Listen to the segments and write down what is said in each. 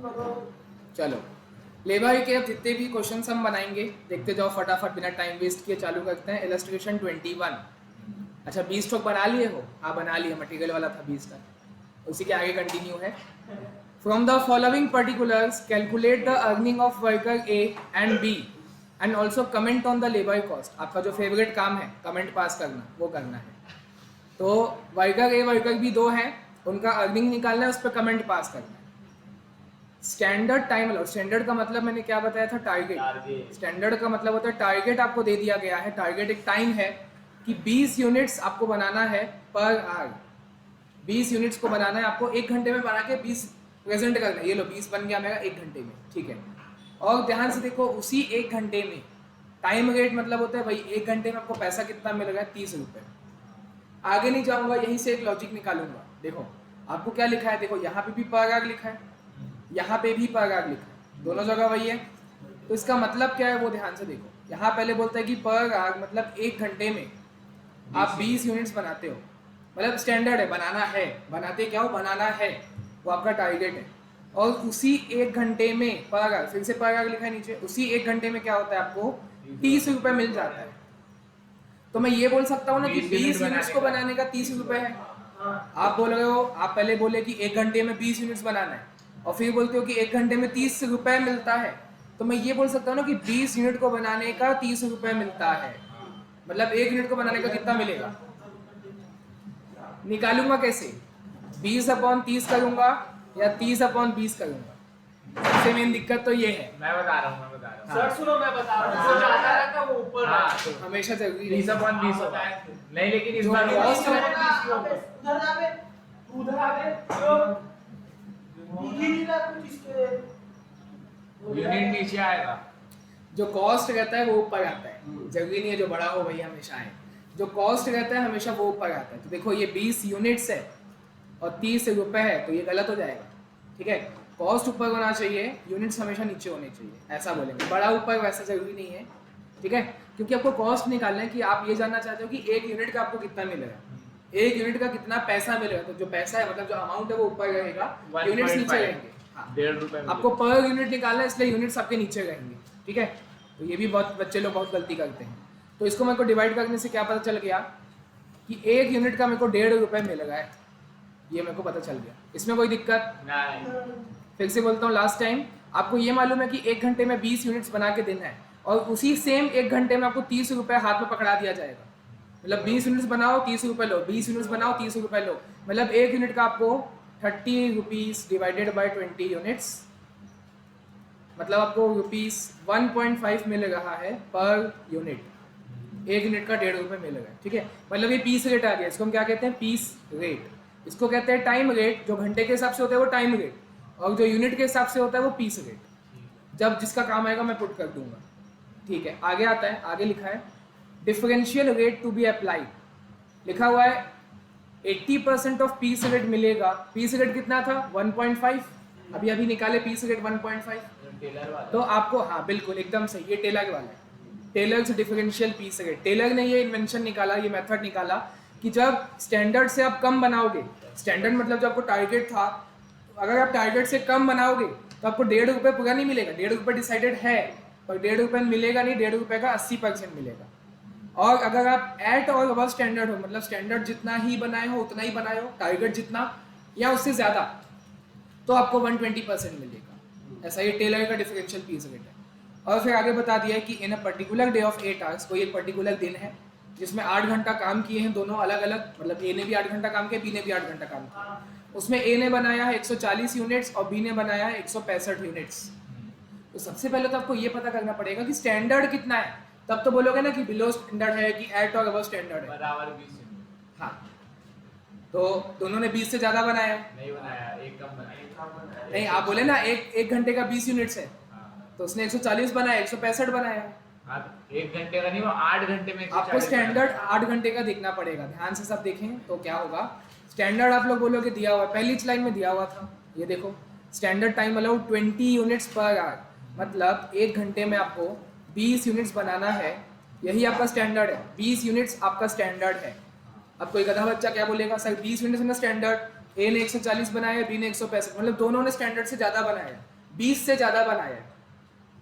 चलो लेबर के अब जितने भी क्वेश्चन हम बनाएंगे देखते जाओ फटाफट, बिना टाइम वेस्ट किए चालू करते हैं। इलस्ट्रेशन 21। अच्छा 20 स्ट्रोक बना लिए हो? हाँ बना लिए, मटेरियल वाला था 20 का, उसी के आगे कंटिन्यू है। From the following particulars calculate the earning of worker A and B and also comment on the labour cost. आपका जो फेवरेट काम है कमेंट पास करना, वो करना है। तो वर्कर ए वर्कर बी दो हैं, उनका अर्निंग निकालना है, उस पर कमेंट पास करना है। स्टैंडर्ड टाइम अलाउड, स्टैंडर्ड का मतलब मैंने क्या बताया था? टारगेट। स्टैंडर्ड का मतलब होता है टारगेट आपको दे दिया गया है, टारगेट एक टाइम है कि 20 यूनिट्स आपको बनाना है पर आवर। 20 यूनिट्स को बनाना है आपको, 1 घंटे में बना के 20 प्रेजेंट करना है। ये लो 20 बन गया मेरा 1 घंटे में, ठीक है। और ध्यान से देखो, उसी 1 घंटे में टाइम रेट मतलब होता है भाई 1 घंटे में आपको पैसा कितना मिल रहा है? 30 रुपये। आगे नहीं जाऊंगा, यहीं से एक लॉजिक निकालूंगा। देखो आपको क्या लिखा है, देखो यहाँ पे भी पर आवर लिखा है, यहाँ पे भी पर आवर लिखा है, दोनों जगह वही है। तो इसका मतलब क्या है वो ध्यान से देखो। यहाँ पहले बोलता है कि पर आवर मतलब 1 घंटे में आप 20 यूनिट्स बनाते हो, मतलब स्टैंडर्ड है, बनाना है, बनाते क्या हो? बनाना है, वो आपका टारगेट है। और उसी 1 घंटे में पर आवर, फिर से पर आवर लिखा है नीचे, उसी 1 घंटे में क्या होता है? आपको 30 रुपये मिल जाता है। तो मैं ये बोल सकता हूँ ना कि 20 यूनिट्स को बनाने का 30 रुपये है। आप बोल रहे हो, आप पहले बोले कि 1 घंटे में 20 यूनिट्स बनाना है, और फिर बोलते हो कि 1 घंटे में 30 रुपये मिलता है। तो मैं ये बोल सकता हूँ ना कि 20 यूनिट को बनाने का 30 रुपये मिलता है, मतलब 1 यूनिट को बनाने का कितना मिलेगा? निकालूंगा कैसे? 20/30 करूंगा या 30/20 करूंगा? सबसे मेन दिक्कत तो ये है। मैं बता रहा हूँ सर सुनो, मैं बता रहा हूँ, जो ज्यादा रहता है वो ऊपर हाँ, रहता है। तो हमेशा जरूरी 20/20 होता है। नहीं लेकिन इस जो बार cost है उधर जावे, उधर आवे, जो दिखी नहीं कुछ इसके यूनिट नीचे आएगा। जो कॉस्ट रहता है वो ऊपर आता है, जरूरी नहीं है जो बड़ा हो भैया हमेशा आए। जो कॉस्ट रहता है हमेशा वो ऊपर आता है। तो देखो ये 20 यूनिट्स है और 30 रुपये है, तो ये गलत हो जाएगा, ठीक है। कॉस्ट ऊपर होना चाहिए, यूनिट्स हमेशा नीचे होने चाहिए, ऐसा बोलेंगे। बड़ा ऊपर वैसा जरूरी नहीं है, ठीक है, क्योंकि आपको कॉस्ट निकालना है कि आप ये जानना चाहते हो कि 1 यूनिट का आपको कितना मिलेगा, 1 यूनिट का कितना पैसा मिलेगा। तो जो पैसा है मतलब जो अमाउंट है वो ऊपर रहेगा, यूनिट्स नीचे रहेंगे। हाँ, 1.5 रुपए आपको पर यूनिट निकालना है, इसलिए यूनिट्स आपके नीचे रहेंगे, ठीक है। तो ये भी बहुत बच्चे लोग बहुत गलती करते हैं। तो इसको मेरे को डिवाइड करने से क्या पता चल गया कि 1 यूनिट का मेरे को 1.5 रुपये मिल रहा है, ये मेरे को पता चल गया। इसमें कोई दिक्कत नहीं। फिर से बोलता हूँ, लास्ट टाइम आपको ये मालूम है कि 1 घंटे में 20 यूनिट्स बना के देना है, और उसी सेम 1 घंटे में आपको 30 रुपये हाथ में पकड़ा दिया जाएगा। मतलब 20 यूनिट्स बनाओ 30 रुपये लो, 20 यूनिट्स बनाओ 30 रुपये लो, मतलब 1 यूनिट का आपको 30 रुपीज़ डिवाइडेड बाई 20 यूनिट्स, मतलब आपको रुपीज़ 1.5 मिल रहा है पर यूनिट। 1 यूनिट का 1.5 रुपये मिल रहा है, ठीक है। मतलब ये पीस रेट आ गया, इसको हम क्या कहते हैं? Piece rate. इसको कहते हैं टाइम रेट, जो घंटे के हिसाब से होता है वो टाइम रेट, और जो यूनिट के हिसाब से होता है वो पीस रेट। जब जिसका काम आएगा मैं पुट कर दूंगा, ठीक है। आगे आता है, आगे लिखा है differential rate to be applied, लिखा हुआ है 80% ऑफ पीस रेट मिलेगा। पीस रेट कितना था? 1.5, अभी अभी निकाले पीस रेट 1.5। तो आपको, हाँ बिल्कुल एकदम सही, ये टेलर वाला है, टेलर से डिफरेंशियल पीस रेट। टेलर ने ये इन्वेंशन निकाला, ये मेथड निकाला कि जब स्टैंडर्ड से आप कम बनाओगे, स्टैंडर्ड मतलब जो आपको टारगेट था, अगर आप टारगेट से कम बनाओगे तो आपको 1.5 रुपये पूरा नहीं मिलेगा। 1.5 रुपये डिसाइडेड है, पर 1.5 रुपये मिलेगा नहीं, 1.5 रुपये का 80% मिलेगा। और अगर आप एट और अबव स्टैंडर्ड हो, मतलब स्टैंडर्ड जितना ही बनाए हो उतना ही बनाए हो, टारगेट जितना या उससे ज़्यादा, तो आपको 120% मिलेगा। ऐसा ये टेलर का डिफरेंशियल पीस रेट है। और फिर आगे बता दिया है कि in a particular day of 8 hours, कोई एक पर्टिकुलर दिन है जिसमें 8 घंटा काम किए हैं दोनों अलग अलग, मतलब ए ने भी 8 घंटा काम किया, बी ने भी 8 घंटा काम किया। उसमें ए ने बनाया है 140 यूनिट्स और बी ने बनाया है 165 यूनिट्स। तो सबसे पहले तो आपको ये पता करना पड़ेगा कि स्टैंडर्ड कितना है, तब तो बोलोगे ना कि बिलो स्टैंडर्ड है कि एट और अबव स्टैंडर्ड है। बराबर 20। हाँ, तो दोनों ने 20 से ज़्यादा बनाया है। नहीं बनाया, एक कम बनाया। नहीं, आप बोले ना एक घंटे का 20 यूनिट्स है, तो उसने 140 बनाया, 165 बनाया। हाँ, 1 घंटे का नहीं, वो 8 घंटे में आपको स्टैंडर्ड 8 घंटे का देखना पड़ेगा। ध्यान से सब देखें तो क्या होगा। स्टैंडर्ड आप लोग बोलोगे दिया हुआ है, पहली लाइन में दिया हुआ था, ये देखो standard time allowed 20 units per hour, मतलब 1 घंटे में आपको 20 यूनिट्स बनाना है, यही आपका स्टैंडर्ड है। 20 यूनिट्स आपका स्टैंडर्ड है। अब कोई गधा बच्चा क्या बोलेगा, सर 20 यूनिट्स में स्टैंडर्ड, ए ने 140 बनाया है, बी ने 165, मतलब दोनों ने स्टैंडर्ड से ज़्यादा बनाया है। 20 से ज़्यादा बनाया है,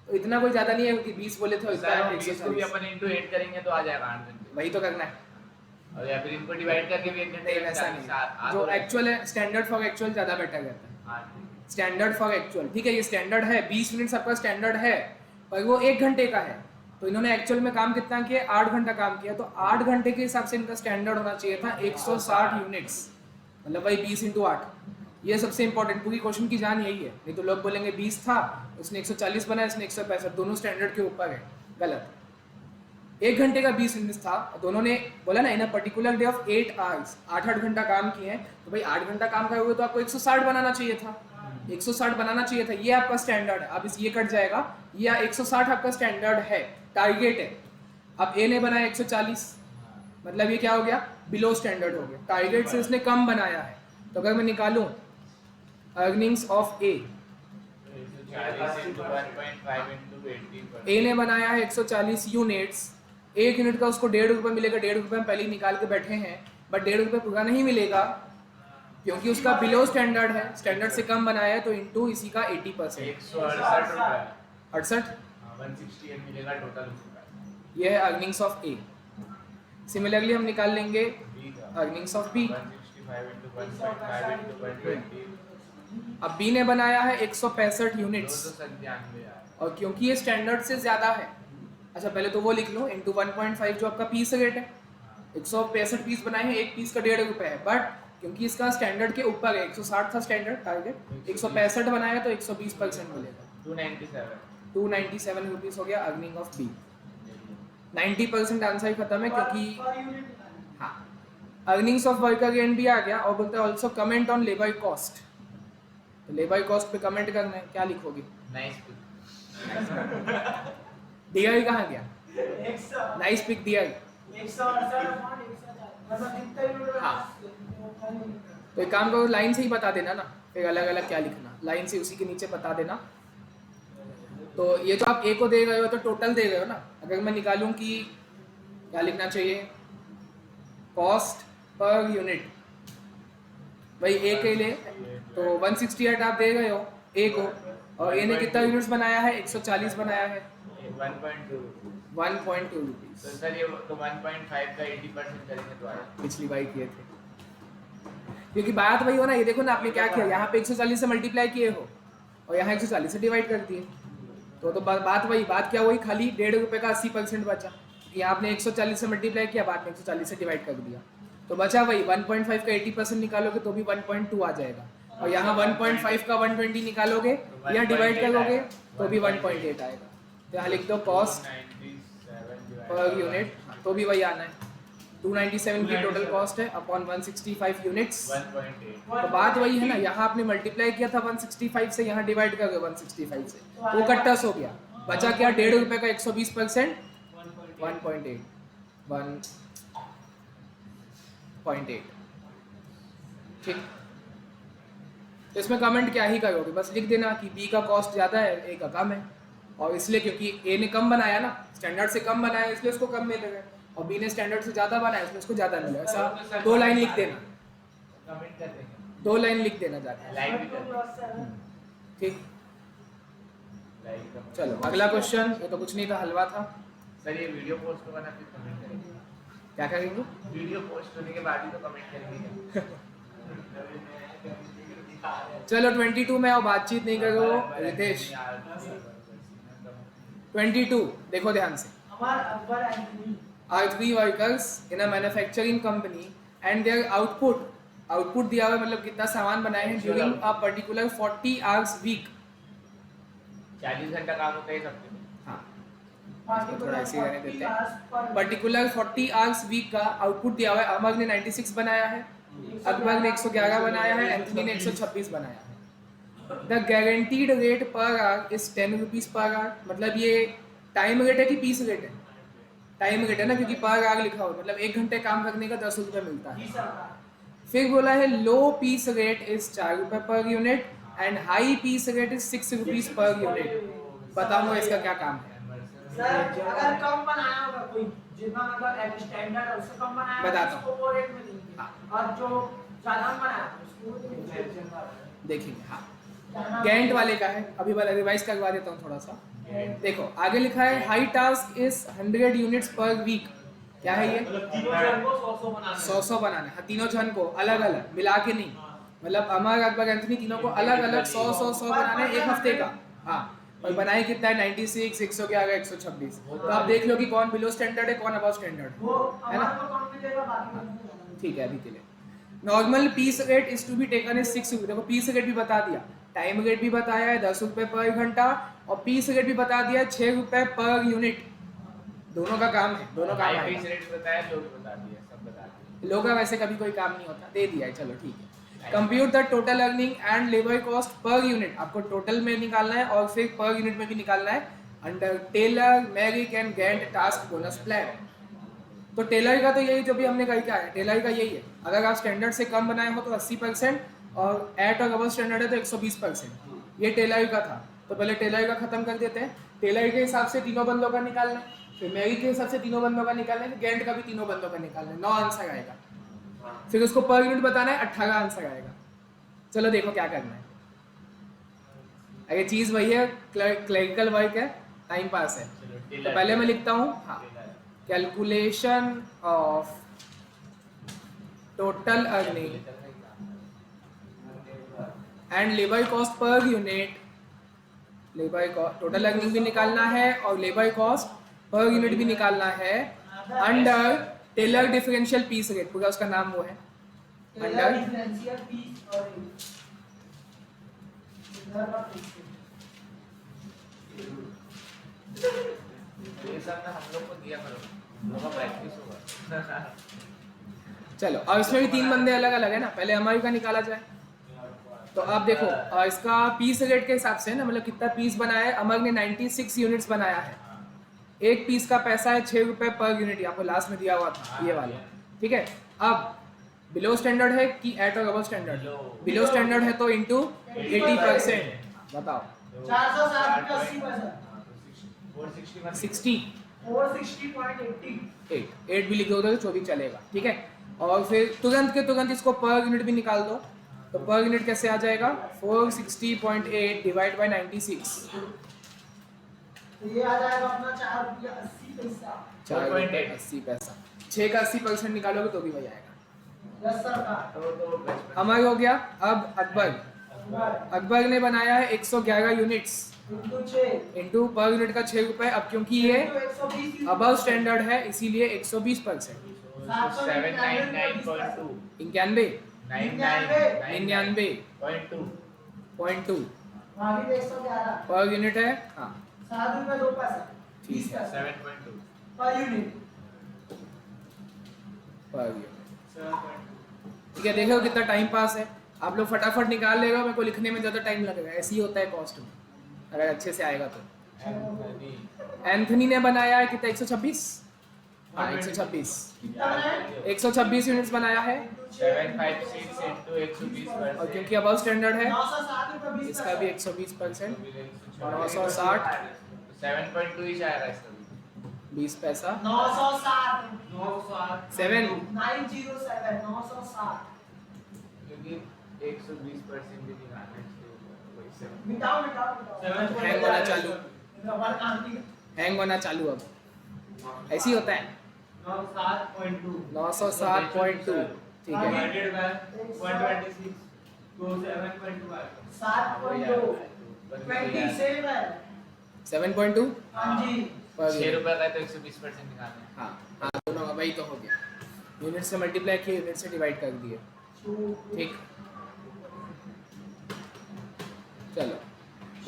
तो इतना कोई ज़्यादा नहीं है कि 20 बोले थे और इतना सर है 20 को भी 140। अपन इंटू 8 करेंगे तो आ जाएगा 8 घंटे, वही तो करना है। और या फिर इनको डिवाइड करके भी 1 घंटे नहीं वैसा नहीं, जो एक्चुअल है स्टैंडर्ड फॉर एक्चुअल ज़्यादा बेटर रहता है। स्टैंडर्ड फॉर एक्चुअल, ठीक है ये स्टैंडर्ड है, 20 मिनट आपका स्टैंडर्ड है, पर वो 1 घंटे का है, तो इन्होंने एक्चुअल में काम कितना किया, 8 घंटा काम किया, तो 8 घंटे के हिसाब से इनका स्टैंडर्ड होना चाहिए था 160 यूनिट्स, मतलब भाई 20 × 8। ये सबसे इंपॉर्टेंट, पूरी क्वेश्चन की जान यही है, नहीं तो लोग बोलेंगे 20 था, उसने 140 बनाया, इसने 165, दोनों स्टैंडर्ड के ऊपर है, गलत। 1 घंटे का 20 मिनट था, दोनों ने बोला ना in a particular day of 8 hours, 8 घंटा काम किए हैं, तो भाई 8 घंटा काम करोगे तो आपको 160 बनाना चाहिए था, 160 बनाना चाहिए था, ये आपका स्टैंडर्ड है। अब इस ये कट जाएगा, ये 160 आपका स्टैंडर्ड है, टारगेट है। अब ए ने बनाया 140, मतलब ये क्या हो गया, बिलो स्टैंडर्ड हो गया, टारगेट से इसने कम बनाया है। तो अगर मैं निकालूं अर्निंग्स ऑफ ए, ए ने बनाया है 140 यूनिट्स, 1 यूनिट का उसको 1.5 रुपये मिलेगा, 1.5 रुपये हम पहले ही निकाल के बैठे हैं, बट 1.5 रुपये पूरा नहीं मिलेगा क्योंकि उसका बिलो स्टैंडर्ड है, स्टैंडर्ड से कम बनाया है, तो इंटू इसी का 80%, 168 रुपए, 68, 168 मिलेगा टोटल। ये है अर्निंग्स ऑफ ए। सिमिलरली हम निकाल लेंगे बी का earnings of B. 165 into 1.5 into 120, अब बी ने बनाया है 165 यूनिट्स, 297 यार। और क्योंकि ये स्टैंडर्ड से ज़्यादा है, अच्छा पहले तो वो लिख लो इंटू 1.5 जो आपका पीस रेट है, 165 पीस बनाए हैं, एक पीस का 1.5 रुपये है, बट क्योंकि इसका स्टैंडर्ड के ऊपर है, 160 था स्टैंडर्ड टारगेट, 165 बनाया तो 120% मिलेगा, 297 297 रुपीज़ हो गया अर्निंग ऑफ बी। 90% आंसर ही खत्म है क्योंकि पर यूनिट हाँ, अर्निंग्स ऑफ वर्कर गेन भी आ गया, और बोलते हैं also comment on labour cost, तो लेबर कॉस्ट पे कमेंट करना है, क्या लिखोगे, नाइस। दिया ही कहाँ गया, 100 नाइस पिक दिया ही। 168 मतलब जितना यूनिट हाँ। तो एक काम करो, लाइन से ही बता देना ना, फिर अलग अलग क्या लिखना, लाइन से उसी के नीचे बता देना। तो ये जो आप ए को दे रहे हो तो टोटल दे रहे हो ना, अगर मैं निकालूं कि क्या लिखना चाहिए, कॉस्ट पर यूनिट, भाई ए के लिए तो 168 आप दे रहे हो ए को, और ए ने कितना यूनिट्स बनाया है, 140 बनाया है, 1.2। 1.2 रुपीज़, तो सर ये तो 1.5 का 80% करेंगे तो आएगा। पिछली बार किए थे, क्योंकि बात वही हो ना, ये देखो ना आपने क्या किया, यहाँ पे 140 से मल्टीप्लाई किए हो और यहाँ 140 से डिवाइड कर दिए, तो बात वही, बात क्या हुई, खाली 1.5 रुपये का 80% बचा, यहाँ आपने 140 से मल्टीप्लाई किया, बाद में 140 से डिवाइड कर दिया, तो बचा वही 1.5 का 80% निकालोगे तो भी 1.2 आ जाएगा, और यहाँ 1.5 का 120 निकालोगे या डिवाइड करोगे तो भी 1.8 आएगा। तो यहाँ लिख दो कॉस्ट 297 पर यूनिट, तो भी वही आना है, 297 की टोटल कॉस्ट है अपॉन 165 यूनिट्स, 1.8। तो बात वही है ना, यहाँ आपने मल्टीप्लाई किया था 165 से, यहाँ डिवाइड कर गए 165 से, वो कट्टस हो गया, बचा क्या 1.5 रुपये का 120%, 1.8, 1.8, ठीक। तो इसमें कमेंट क्या ही करोगे, बस लिख देना कि बी का कॉस्ट ज़्यादा है, ए का कम है, और इसलिए क्योंकि ए ने कम बनाया ना, स्टैंडर्ड से कम बनाया इसलिए उसको कम मिलेगा, और बी ने स्टैंडर्ड से ज़्यादा बनाया इसलिए उसको ज़्यादा मिलेगा। ऐसा 2 लाइन लिख देना, कमेंट कर देंगे, 2 लाइन लिख देना जाके, लाइक भी कर देंगे, ठीक। लाइक का। चलो अगला क्वेश्चन, ये तो कुछ नहीं था, हलवा था, सर ये वीडियो पोस्ट होगा ना, फिर कमेंट करेंगे, क्या करेंगे, वीडियो पोस्ट होने के बाद ही तो कमेंट करेंगे। चलो 22 में आओ, बातचीत नहीं करो रितेश। 22 देखो ध्यान से, हमारा Akbar Anthony are 3 workers in a manufacturing company and their output दिया हुआ है, मतलब कितना सामान बनाए हैं during a particular 40 hours week। 40 घंटा काम होता है सबके, हाँ थोड़ा ऐसे ही रहने देते हैं, पर्टिकुलर 40 आवर्स वीक का आउटपुट दिया हुआ है। अमर ने 96 बनाया है, अकबर ने 111 बनाया है, एंथनी ने 126 बनाया है। The guaranteed rate per our is 10 rupees per hour, मतलब ये टाइम रेट है कि पीस रेट है, टाइम रेट है ना, क्योंकि पर आवर लिखा हुआ है, मतलब 1 घंटे काम करने का 10 रुपये मिलता है। फिर बोला है लो पीस रेट इज 4 रुपये per unit and high piece rate is 6 rupees per unit. बताओ इसका क्या काम है, सर अगर कम बनाया होगा कोई, जितना मतलब स्टैंडर्ड है उससे कम बनाया होगा, बताता उसको वो रेट में देंगे, हाँ। और जो ज्यादा बनाया है उसको वो देंगे। देखेंगे। हाँ गैंट वाले का है, अभी वाला रिवाइज करवा देता हूँ थोड़ा सा। देखो आगे लिखा है high task is 100 units per week. क्या है ये? मतलब तीनों जन को 100 बनाना है। 100 बनाना है। हाँ, तीनों जन को अलग अलग मिला के नहीं, मतलब अमर अकबर एंथनी तीनों को अलग अलग 100 बनाना है एक हफ्ते का। हाँ, और बनाए कितना है? 96, 111, 126। तो आप देख लो कि कौन बिलो स्टैंडर्ड है, कौन अबव स्टैंडर्ड वो है ना? हमारे को कौन मिलेगा बाकी ठीक है, अभी के लिए normal piece rate is to be taken is 6 रुपये। देखो पीस रेट भी बता दिया, टाइम रेट भी बताया है 10 रुपये पर घंटा, और पीस रेट भी बता दिया है 6 रुपये पर यूनिट। दोनों का काम है, दोनों काम हाई फीस है। रेट बताया, लोग बता दिया, सब बता दिया। लोग का वैसे कभी कोई काम नहीं होता, दे दिया है, चलो ठीक है। Compute the total earning and labour cost per unit. आपको टोटल में निकालना है और फिर पर यूनिट में भी निकालना है under Taylor Merrick and Gantt task bonus plan. तो टेलर का तो यही जो भी हमने करके आया, टेलर का यही है। अगर आप स्टैंडर्ड से कम बनाए हो तो 80%, और एट और अबव स्टैंडर्ड है तो 120%। ये टेलर का था, तो पहले टेलर का खत्म कर देते हैं। टेलर के हिसाब से तीनों बंदों का निकालना है, फिर मैरिक के हिसाब से तीनों बंदों का निकालना है, फिर गैंट का भी तीनों बंदों का निकालना है। 9 आंसर आएगा। फिर उसको पर यूनिट बताना है, 18 आंसर आएगा। चलो देखो क्या करना है। अगर चीज़ वही है, क्लरिकल वर्क है, टाइम पास है, तो पहले मैं लिखता हूँ हाँ, calculation of total earning and labour cost per unit. Labour cost, total earning भी निकालना है और लेबर कॉस्ट पर यूनिट भी निकालना है under Taylor differential piece rate, पूरा उसका नाम वो है टेलर डिफरेंशियल पीस और इधर का पीस। ये सब ना हम लोग को दिया करो, हम लोग का प्रैक्टिस होगा। चलो, और इसमें भी 3 बंदे अलग अलग है ना, पहले हमारी का निकाला जाए। तो आप देखो इसका पीस रेट के हिसाब से ना, मतलब कितना पीस बनाया है, अमर ने 96 यूनिट्स बनाया है। एक पीस का पैसा है 6 रुपये पर यूनिट, आपको लास्ट में दिया हुआ था ये वाला, ठीक है। अब बिलो स्टैंडर्ड है कि एट और अबव स्टैंडर्ड? बिलो स्टैंडर्ड है तो इंटू 80%। बताओ 460 रुपये 80 पैसा 460 60 460.80। 8 भी लिख दो तो भी चलेगा, ठीक है। और फिर तुरंत के तुरंत इसको पर यूनिट भी निकाल दो, तो पर यूनिट कैसे आ जाएगा? 460.8 डिवाइड बाई 96, तो ये आ जाएगा अपना 4 रुपया 80 पैसा। 4.80 पैसा। 6 का 80% निकालोगे तो भी वही आएगा। यस सर का तो बचपन हमारा हो गया। अब अकबर ने बनाया है 111 units into 6 into per unit का 6 रुपये। अब क्योंकि ये 120 अबव स्टैंडर्ड है इसीलिए 120%। 799.2 91 99.2 99.2 बाकी 111 पर यूनिट है। हाँ 7 रुपये 2 पैसा ठीक 20 है, पैसा 7.2 पर यूनिट। पर यूनिट, ठीक है। देखो कितना टाइम पास है, आप लोग फटाफट निकाल लेगा, मेरे को लिखने में ज़्यादा टाइम लगेगा। ऐसे ही होता है कॉस्ट में, अगर अच्छे से आएगा तो। एंथनी ने बनाया है कितना? 126। हाँ 126, कितना बनाया? 126 यूनिट्स बनाया है। 756 into 120 और क्योंकि अबव स्टैंडर्ड है 907 रुपये 20 इसका भी 120%, 960 7.2 ही आएगा इसका भी। 20 पैसा 907 7 907 960। क्योंकि 120% भी निकालना है, इसलिए वही से मिटाओ मिटाओ मिटाओ। हैंग होना चालू, रबर कांटी हैंग होना चालू। अब ऐसे ही होता है। 907.2 907.2, ठीक है। डिवाइडेड बाय 126 तो 7.2 आएगा। 7.2 27 है। 7.2 हाँ जी पर 6 यूनिट। रुपए का है तो 120% निकालना है। हाँ हाँ, दोनों का वही तो हो गया। यूनिट से मल्टीप्लाई किए, यूनिट से डिवाइड कर दिए, ठीक। चलो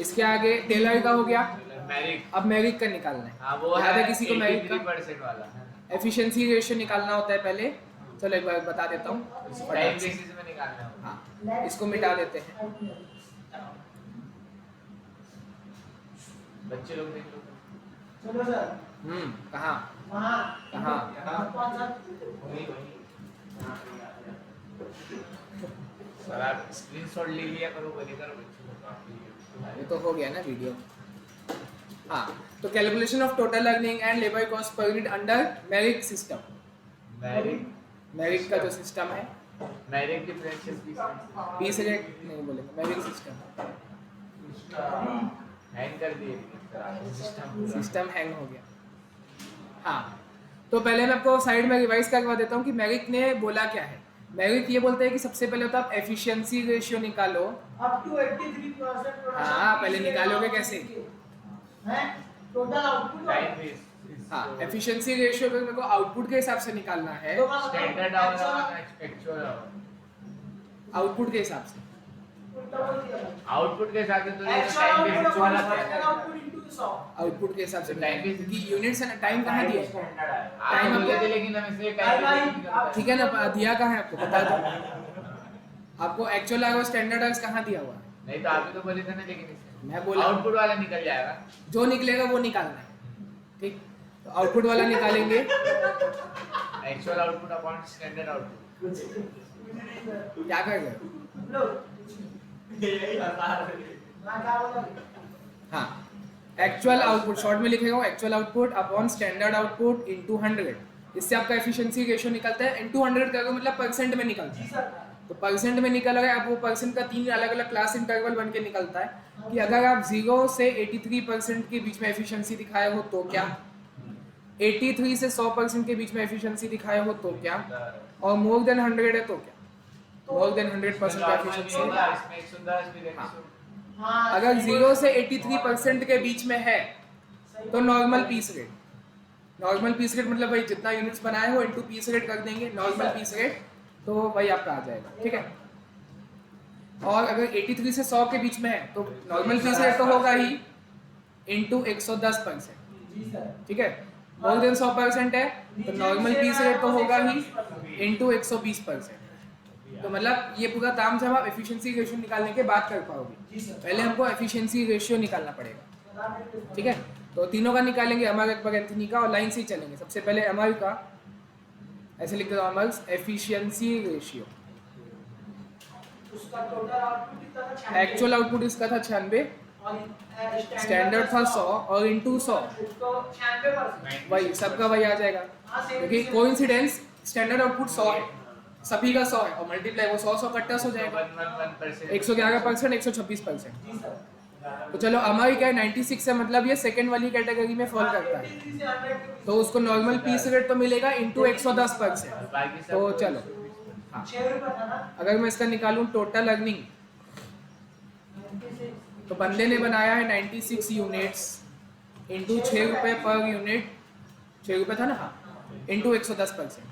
इसके आगे टेलर का हो गया। मैरिक, अब मैरिक का निकालना है। हाँ वो याद है है किसी को मैरिक का? 83% वाला है। एफिशिएंसी रेशियो निकालना होता है पहले। चलो एक बार बता देता हूँ टाइम फटाक से। बेसिस में निकालना है। हाँ इसको मिटा देते हैं। बच्चे लोग देख लो। चलो सर कहाँ वहाँ कहाँ? कौन सा? वही वही। सर आप स्क्रीनशॉट ले लिया करो, बने करो बच्चों को काफी। ये तो हो गया ना वीडियो। हाँ, तो calculation of total earning and labour cost per unit under Merrick system. Merrick, Merrick का जो सिस्टम है, Merrick differential piece. Piece rate नहीं बोलेंगे, मैरिक सिस्टम। हैंग कर दिए सिस्टम। सिस्टम हैंग हो गया। हाँ, तो पहले मैं आपको साइड में रिवाइज करवा देता हूँ कि मैरिक ने बोला क्या है। मैरिक ये बोलते हैं कि सबसे पहले तो आप एफिशिएंसी रेशियो निकालो। अप टू 83% हाँ, पहले निकालोगे कैसे? हैं टोटल आउटपुट टाइम वेस्ट। हाँ, एफिशिएंसी रेशियो को मेरे को आउटपुट के हिसाब से निकालना है, स्टैंडर्ड आवर और एक्चुअल आवर। आउटपुट के हिसाब से। आउटपुट के साथ तो ये एक्चुअल टाइम वेस्ट वाला है। आउटपुट इनटू 100 आउटपुट के हिसाब से टाइम टाइम, क्योंकि यूनिट्स है ना, टाइम कहाँ दिया है? आप टाइम बोले आपको थे लेकिन हम इसे टाइम ठीक है ना, दिया कहाँ है आपको बता दो। आपको एक्चुअल आवर्स स्टैंडर्ड आवर्स कहाँ दिया हुआ है? नहीं तो आप ही तो बोले थे ना, लेकिन इसे मैं बोला आउटपुट वाला निकल जाएगा। जो निकलेगा वो निकालना है, ठीक? तो आउटपुट वाला निकालेंगे। Actual output upon standard output. क्या कर रहे हो? हाँ, एक्चुअल आउटपुट शॉर्ट में लिखेगा, actual output upon standard output into 100। इससे आपका एफिशिएंसी रेशियो निकलता है। इनटू 100 करोगे मतलब परसेंट में निकलता है। तो परसेंट में निकल गया। अब वो परसेंट का 3 अलग अलग क्लास इंटरवल बन के निकलता है कि अगर आप 0 से 83% के बीच में एफिशिएंसी दिखाए हो तो क्या, 83 से 100% के बीच में एफिशिएंसी दिखाए हो तो क्या, और मोर देन 100 है तो क्या, मोर देन 100% का एफिशिएंसी। इसमें 110 भी हाँ। हां अगर 0 से 83% के बीच में है तो normal piece rate. Normal piece rate मतलब भाई जितना यूनिट्स बनाए हो इनटू पीस रेट कर देंगे, नॉर्मल पीस रेट, तो वही आपका आ जाएगा, ठीक है। और अगर 83 से 100 के बीच में है तो नॉर्मल पीस रेट तो होगा ही इनटू 110%, जी सर ठीक है। मोर देन 100% है तो नॉर्मल पीस रेट तो होगा ही इनटू 120%। तो मतलब ये पूरा काम जब आप एफिशिएंसी रेशियो निकालने के बाद कर पाओगे। जी सर पहले हमको एफिशिएंसी रेशियो निकालना पड़ेगा, ठीक है। तो तीनों का निकालेंगे, अमर अकबर एंथनी का, और लाइन से ही चलेंगे। सबसे पहले अमर का ऐसे लिख दो, अमर एफिशिएंसी रेशियो। उसका टोटल आउटपुट कितना था? 96 एक्चुअल आउटपुट इसका था 96, और स्टैंडर्ड था 100 और इनटू 100 तो 96%। वही सबका वही आ जाएगा, हां सेम क्योंकि कोइंसिडेंस स्टैंडर्ड आउटपुट 100 है, सभी का 100 है, और मल्टीप्लाई वो 100 कट्टा हो जाएगा, 111%, 126%। जी सर तो चलो अमर क्या है 96 है, मतलब ये सेकंड वाली कैटेगरी में फॉल करता है, 83 से 100 के तो उसको नॉर्मल पीस रेट तो मिलेगा इनटू 110%। तो चलो हाँ, 6 रुपए था ना। अगर मैं इसका निकालूं टोटल अर्निंग, 96 तो बंदे ने बनाया है 96 यूनिट्स इंटू 6 रुपये पर यूनिट, 6 रुपये था ना, हाँ, इंटू 110%,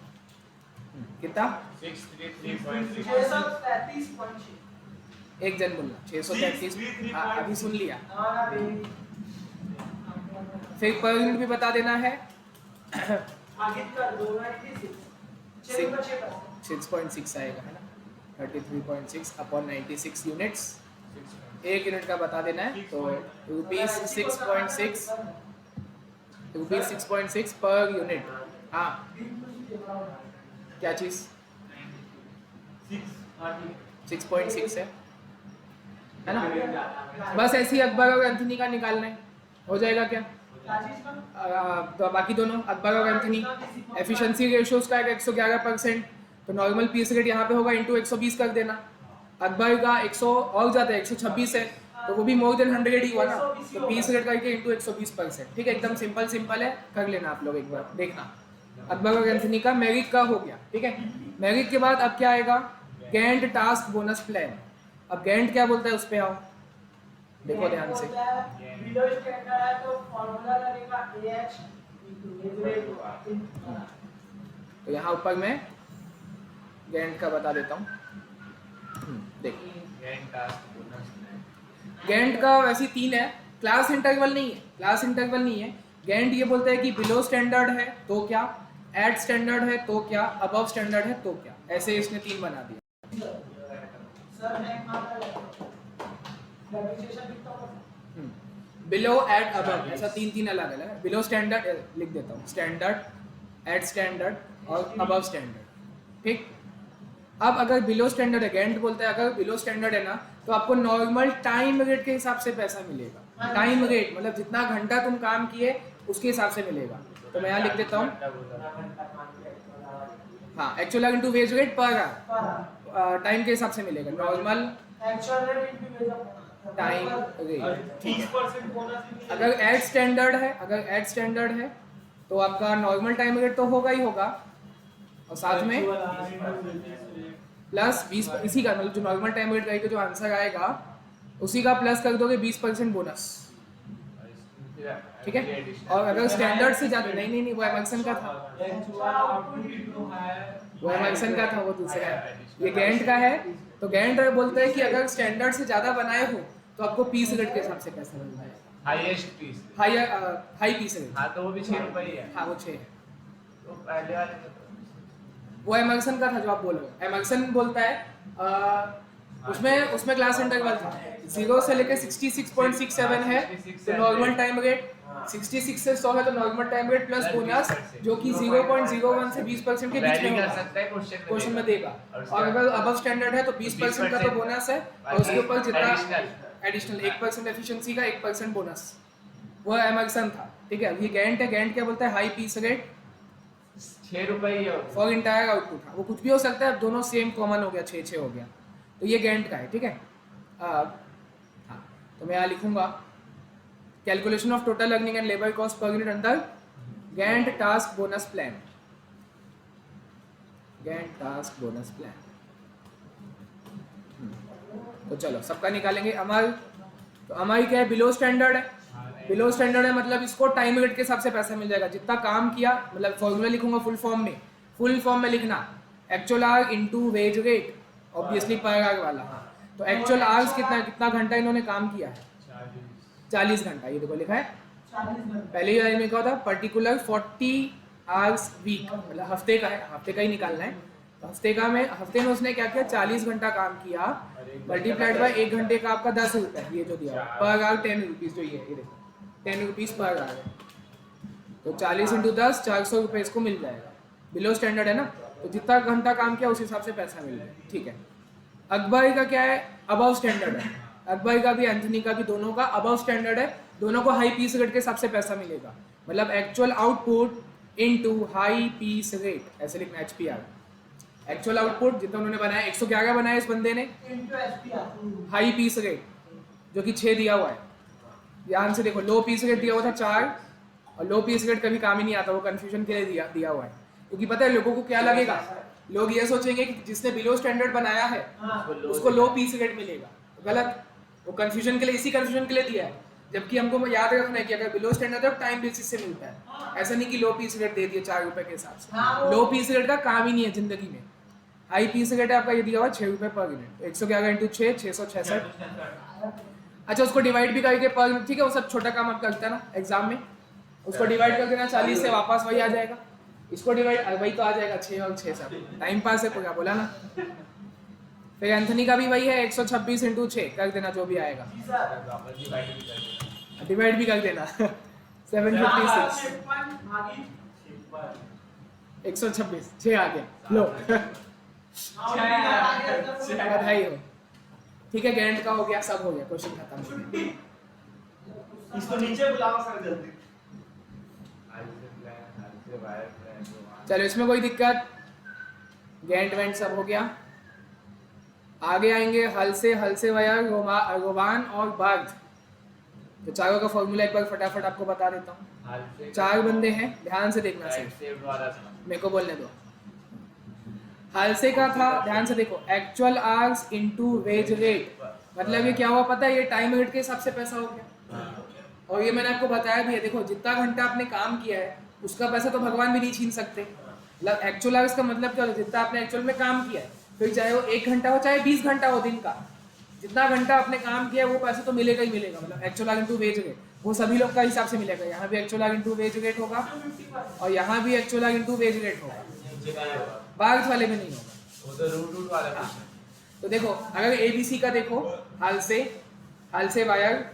कितना? 633.6। 633.6। एक जन बोलना 633। अभी सुन लिया, हां ना बेबी फिर पर यूनिट भी बता देना है। आगे कर दो 96 6 रुपए 6%। 6.6 आएगा, है ना, 33.6 अपॉन 96 यूनिट्स, एक यूनिट का बता देना है। तो रुपीज 6.6 पर यूनिट। हाँ, क्या चीज़ 6.6 है ना। बस ऐसे ही अकबर और एंथनी का निकालना है, हो जाएगा क्या? तो बाकी दोनों अकबर और एंथनी, एफिशिएंसी रेशियोज का 111%, तो नॉर्मल पीस रेट यहाँ पे होगा इनटू 120 कर देना। अकबर का 100 और ज़्यादा है, 126 है, तो वो भी मोर देन 100 ही हुआ ना, तो पीस रेट करके इनटू 120%, ठीक है। एकदम सिंपल है, कर लेना आप लोग एक बार, देखना। अकबर और एंथनी का मैरिक का हो गया, ठीक है। मैरिक के बाद अब क्या आएगा? Gantt task bonus plan. अब गैंट क्या बोलता है उस पे आओ, देखो ध्यान से। बिलो स्टैंडर्ड है तो फार्मूला लगेगा AH तो यहाँ ऊपर मैं गैंट का बता देता हूँ, देखो गैंट का वैसे 3 है, क्लास इंटरवल नहीं है। गैंट ये बोलता है कि बिलो स्टैंडर्ड है तो क्या, एट स्टैंडर्ड है तो क्या, अबव स्टैंडर्ड है तो क्या, ऐसे इसने 3 बना दिया। सर मैं डेप्रिसिएशन कितना होगा? बिलो, एट, अबव, ऐसा 3 अलग अलग है। बिलो स्टैंडर्ड लिख देता हूँ, स्टैंडर्ड, एट स्टैंडर्ड और अबव स्टैंडर्ड, ठीक। अब अगर बिलो स्टैंडर्ड है, गैंट बोलता है अगर बिलो स्टैंडर्ड है ना, तो आपको नॉर्मल टाइम रेट के हिसाब से पैसा मिलेगा। टाइम रेट मतलब जितना घंटा तुम काम किए उसके हिसाब से मिलेगा। तो मैं यहाँ लिख देता हूँ, हाँ, एक्चुअल इनटू वेज रेट पर टाइम के हिसाब से मिलेगा। Normal actual rate into ways of time rate, ठीक है। 30% बोनस भी मिलेगा। अगर एड स्टैंडर्ड है तो आपका नॉर्मल टाइम रेट तो होगा ही होगा, और साथ में प्लस 20, इसी का मतलब जो नॉर्मल टाइम रेट रहेगा, जो आंसर आएगा उसी का प्लस कर दोगे 20% बोनस, ठीक है। और अगर स्टैंडर्ड से ज़्यादा, नहीं वो एमर्सन का था, वो एमर्सन का था, वो दूसरा है, ये गैंट का है। तो गैंट बोलता है कि अगर स्टैंडर्ड से ज़्यादा बनाए हो तो आपको पीस रेट के हिसाब से पैसा मिल जाएगा, highest piece. High piece rate. हाँ तो वो भी 6 रुपए ही है। हाँ वो 6 है, तो पहले वाले में तो वो एमर्सन का था जो आप बोल रहे हो। एमर्सन बोलता है उसमें क्लास इंटरवल था 0 से लेके 66.67 है तो नॉर्मल टाइम रेट, 66 से 100 है तो normal time rate plus bonus जो कि 0.01 से 20% के बीच वैरी में कर होगा, सकता है, क्वेश्चन में देगा। और अगर अबव स्टैंडर्ड है तो 20% का तो बोनस है, और उसके ऊपर जितना एडिशनल 1% एफिशिएंसी का 1% बोनस, वो एमर्सन था, ठीक है। ये गैंट है, गैंट क्या बोलता है, हाई पीस रेट 6 रुपए ही है वो। For entire output. हाँ वो कुछ भी हो सकता है, दोनों सेम कॉमन हो गया, 6 हो गया, तो ये गैंट का है, ठीक है। हाँ तो मैं यहाँ लिखूंगा calculation of total earning and labour cost per unit under Gantt task bonus plan, Gantt task bonus plan. तो चलो सबका निकालेंगे। अमर, तो हमारी क्या है, बिलो स्टैंडर्ड है, बिलो स्टैंडर्ड है मतलब इसको टाइम रेट के हिसाब से पैसा मिल जाएगा, जितना काम किया, मतलब फॉर्मूला लिखूंगा फुल फॉर्म में लिखना, actual our into wage rate, obviously per hour वाला। तो एक्चुअल आवर्स कितना घंटा इन्होंने काम किया है, 40 घंटा, ये देखो लिखा है 40 घंटे। पहले ही लाइन में क्या होता है, पर्टिकुलर 40 आवर्स वीक, मतलब हफ्ते का है, हफ्ते का ही निकालना है। तो हफ्ते में उसने क्या किया, 40 घंटा काम किया, मल्टीप्लाइड बाय 1 घंटे का आपका 10 रुपये, ये जो दिया पर आवर 10 रुपीज़, जो ये देखो 10 रुपीज़ पर आवर है, तो 40 इंटू 10 400 रुपये इसको मिल जाएगा। बिलो स्टैंडर्ड है ना, तो जितना घंटा काम किया उस हिसाब से पैसा मिल जाएगा, ठीक है। अकबरी का क्या है, अबव स्टैंडर्ड है, अकबरी का भी एंथनी का भी दोनों का अबव स्टैंडर्ड है, दोनों को हाई पीस रेट के हिसाब से पैसा मिलेगा, मतलब actual output into high piece rate, ऐसे लिखना HPR। एक्चुअल आउटपुट जितना उन्होंने बनाया, 111 बनाया इस बंदे ने, into SPR high piece rate जो कि 6 दिया हुआ है, ध्यान से देखो, लो पीस रेट दिया हुआ था 4, और लो पीस रेट कभी काम ही नहीं आता, वो कंफ्यूजन के लिए दिया हुआ है, क्योंकि पता है लोगों को क्या लगेगा, लोग ये सोचेंगे कि जिसने बिलो स्टैंडर्ड बनाया है उसको लो पीस रेट मिलेगा, गलत, वो कंफ्यूजन के लिए, इसी कंफ्यूजन के लिए दिया है, जबकि हमको याद रखना है कि अगर बिलो स्टैंडर्ड है तो टाइम बेसिस से मिलता है, ऐसा नहीं कि लो पीस रेट दे दिए 4 रुपए के हिसाब से, लो पीस रेट का काम ही नहीं है जिंदगी में। हाई पीस रेट है आपका, ये दिया हुआ 6 रुपये पर यूनिट, तो 111 इंटू 6 666। अच्छा उसको डिवाइड भी करके पर, ठीक है, वो सब छोटा काम आप करते हैं ना एग्जाम में, उसको डिवाइड कर देना 40 से, वापस वही आ जाएगा, इसको डिवाइड वही तो आ जाएगा 6 और 6 सब टाइम पास है, क्या बोला ना। फिर एंथनी का भी वही है, 126 इंटू 6 कर देना जो भी आएगा, डिवाइड भी कर देना 756 126 6 आ गया, लो बधाई हो, ठीक है। गैंट का हो गया, सब हो गया, क्वेश्चन खत्म। इसको नीचे बुलाओ सर जल्दी। चलो इसमें कोई दिक्कत, गैंट वेंट सब हो गया। आगे आएंगे हल से वया, रोवान और बार्थ। तो चारों का फॉर्मूला एक बार फटाफट आपको बता देता हूँ। 4 बंदे हैं, ध्यान से देखना सिर्फ, मेरे को बोलने दो। हालसे का था, ध्यान से देखो, actual hours into wage rate, मतलब ये क्या हुआ पता है, ये टाइम रेट के हिसाब से पैसा हो गया, और ये मैंने आपको बताया भी है, देखो जितना घंटा आपने काम किया है उसका पैसा तो भगवान भी नहीं छीन सकते, मतलब एक्चुअल आवर्स का मतलब क्या होता है, जितना आपने एक्चुअल में काम किया है, फिर चाहे वो 1 घंटा हो चाहे 20 घंटा हो दिन का, जितना घंटा आपने काम किया है वो पैसा तो मिलेगा ही मिलेगा, मतलब actual our into wage rate, वो सभी लोग का हिसाब से मिलेगा। यहाँ भी actual our into wage rate होगा, और यहाँ भी actual our into wage rate होगा, बार्थ वाले में नहीं होगा। वो तो रूट वाला हाँ। तो देखो अगर ABC का देखो, हालसे वायर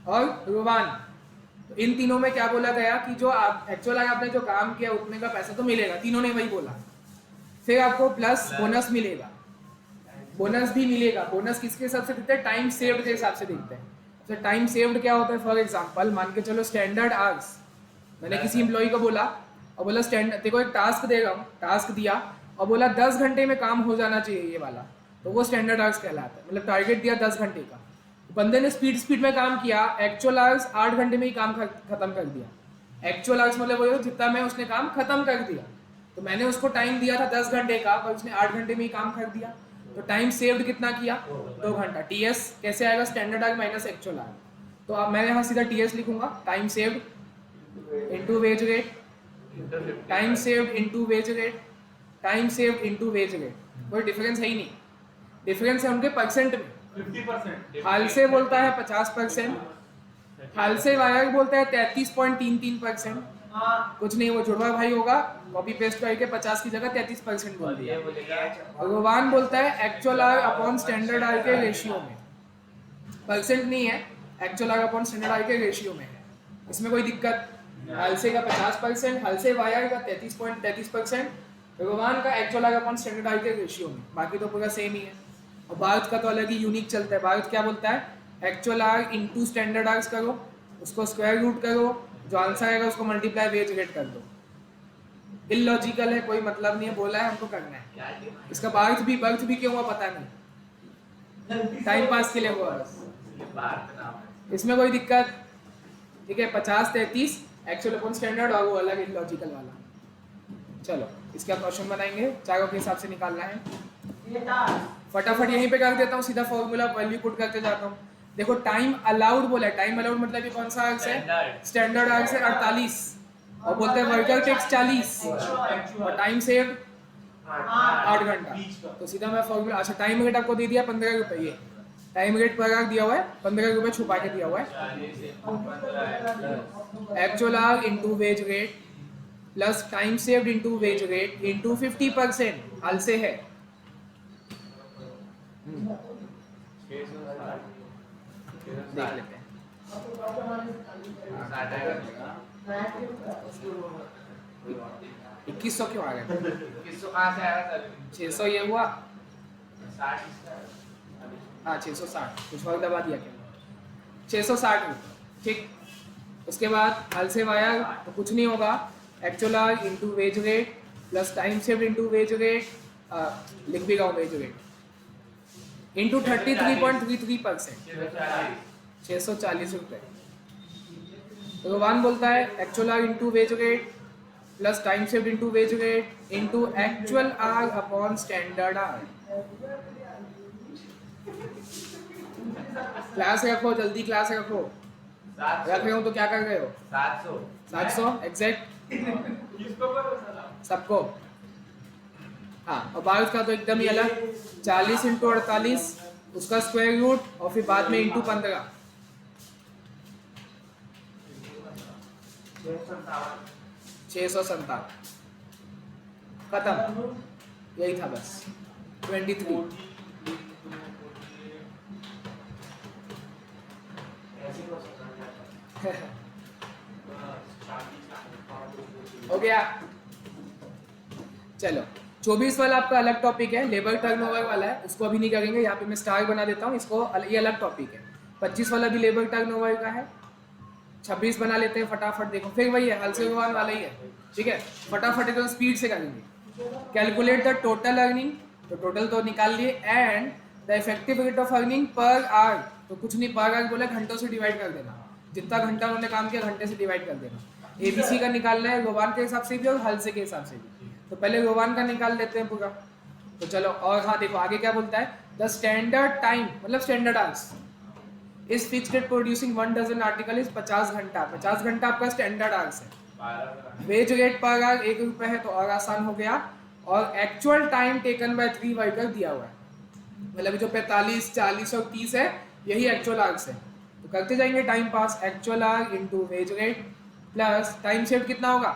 और रोवान, तो इन तीनों में क्या बोला गया कि जो आप एक्चुअल आपने जो काम किया उतने का पैसा तो मिलेगा, तीनों ने वही बोला। फिर आपको प्लस बोनस मिलेगा, बोनस भी मिलेगा। बोनस किसके हिसाब से देखते हैं, टाइम सेव्ड के हिसाब से देखते हैं। तो टाइम सेव्ड क्या होता है, फॉर एग्जांपल मान के चलो स्टैंडर्ड आवर्स, मैंने किसी एम्प्लॉय को बोला और बोला स्टैंडर्ड, देखो एक टास्क दे रहा हूँ, टास्क दिया और बोला 10 घंटे में काम हो जाना चाहिए ये वाला, तो वो स्टैंडर्ड आवर्स कहलाता है, मतलब टारगेट दिया 10 घंटे का, बंदे ने स्पीड में काम किया, एक्चुअल आवर्स 8 घंटे में ही काम खत्म कर दिया। एक्चुअल आवर्स मतलब वो जितना में उसने काम खत्म कर दिया। तो मैंने उसको टाइम दिया था 10 घंटे का, पर उसने 8 घंटे में ही काम कर दिया। तो टाइम सेव्ड कितना किया? 2 घंटा। टीएस कैसे आएगा? Standard our minus actual our. तो अब मैं यहाँ सीधा टीएस लिखूंगा, time saved into wage rate, time saved into wage rate, time saved into wage rate. कोई डिफरेंस है ही नहीं, डिफरेंस है उनके परसेंट में। 50%। हाल से बोलता है 50%, हाल से वायर बोलता है 33.33%। हाँ कुछ नहीं, वो जुड़वा भाई होगा, कॉपी पेस्ट करके 50 की जगह 33% बोल दिया। ये बोलेगा भगवान बोलता है actual our upon standard our के रेशियो में, परसेंट नहीं है, actual our upon standard our के रेशियो में है। इसमें कोई दिक्कत? हालसे का 50%, हालसे वायर का 33.33%, भगवान का actual our upon standard our के रेशियो में, बाकी तो पूरा सेम ही है। और भारत का तो अलग ही यूनिक चलता है। भारत क्या बोलता है? Actual our into standard hours करो, उसको स्क्वायर रूट करो, जो आंसर आएगा उसको मल्टीप्लाई वेज रेट कर दो। इलॉजिकल है, कोई मतलब नहीं है, बोला है हमको करना है। इसका बर्थ भी क्यों हुआ पता नहीं, टाइम पास के लिए हुआ बस, इसमें कोई दिक्कत? ठीक है, 50 33 एक्चुअल अपॉन स्टैंडर्ड और वो अलग इलॉजिकल वाला। चलो इसका क्वेश्चन बनाएंगे, चारों के हिसाब से निकालना है। ये टास्क फटाफट यहीं पे कर देता हूँ, सीधा फॉर्मूला वैल्यू पुट करते जाता हूँ। देखो टाइम अलाउड बोला है, टाइम अलाउड मतलब ये कौन सा आवर्स है? स्टैंडर्ड आवर्स है 48, और बोलते हैं वर्कर टेक्स 40 और टाइम सेव 8 घंटा। तो सीधा मैं फॉर्मूला, अच्छा टाइम रेट आपको दे दिया 15 रुपये, ये टाइम रेट पर आवर दिया हुआ है, 15 रुपये छुपा के दिया हुआ है। Actual our into wage rate plus time saved into wage rate into 50%, हाल से है। देख लेते हैं। 2100 क्यों आ गए? 600 ये हुआ, हाँ 660, कुछ और दबा दिया क्या? 660 रुपये, ठीक। उसके बाद हाल से वायर तो कुछ नहीं होगा, actual our into wage rate plus time saved into wage rate, लिख भी रहा हूँ वेज रेट इंटू 33.33%, 640 रुपये। तो भगवान बोलता है actual our into wage rate plus time saved into wage rate into actual our upon standard our. Class रखो, जल्दी क्लास रखो। रख रहे हो तो क्या कर रहे हो? 700 एग्जैक्ट सबको। हाँ, और बारिश का तो एकदम ही अलग, 40 इंटू 48 उसका स्क्वायर रूट और फिर बाद में इंटू 15, 657 खत्म, यही था बस। 23 हो गया। चलो 24 वाला आपका अलग टॉपिक है, लेबर टर्नओवर वाला है, उसको अभी नहीं करेंगे। यहाँ पे मैं स्टार बना देता हूँ इसको, ये अलग टॉपिक है। 25 वाला भी लेबर टर्नओवर का है, 26 बना लेते हैं फटाफट। देखो फिर वही है, हलसे भगवान वाला ही है, ठीक है। फटाफट एकदम स्पीड से करेंगे। कैलकुलेट द टोटल अर्निंग, तो टोटल तो निकाल लिए, and the effective rate of earning per hour, तो कुछ नहीं, पर आवर बोला घंटों से डिवाइड कर देना, जितना घंटा उन्होंने काम किया घंटे से डिवाइड कर देना। एबीसी का निकालना है रोवान के हिसाब से भी और हलसे के हिसाब से भी। तो पहले रोवान का निकाल लेते हैं पूरा। तो चलो, और हाँ देखो आगे क्या बोलता है, द स्टैंडर्ड टाइम मतलब standard hours is fixed at producing 1 dozen article is 50 घंटा। 50 घंटा आपका स्टैंडर्ड आवर्स है। वेज रेट पर आवर 1 रुपये है, तो और आसान हो गया। और actual time taken by 3 worker दिया हुआ है, मतलब जो 45 40 और 30 है यही एक्चुअल आवर्स है। तो करते जाएंगे time pass. Actual our into wage rate plus time save कितना होगा?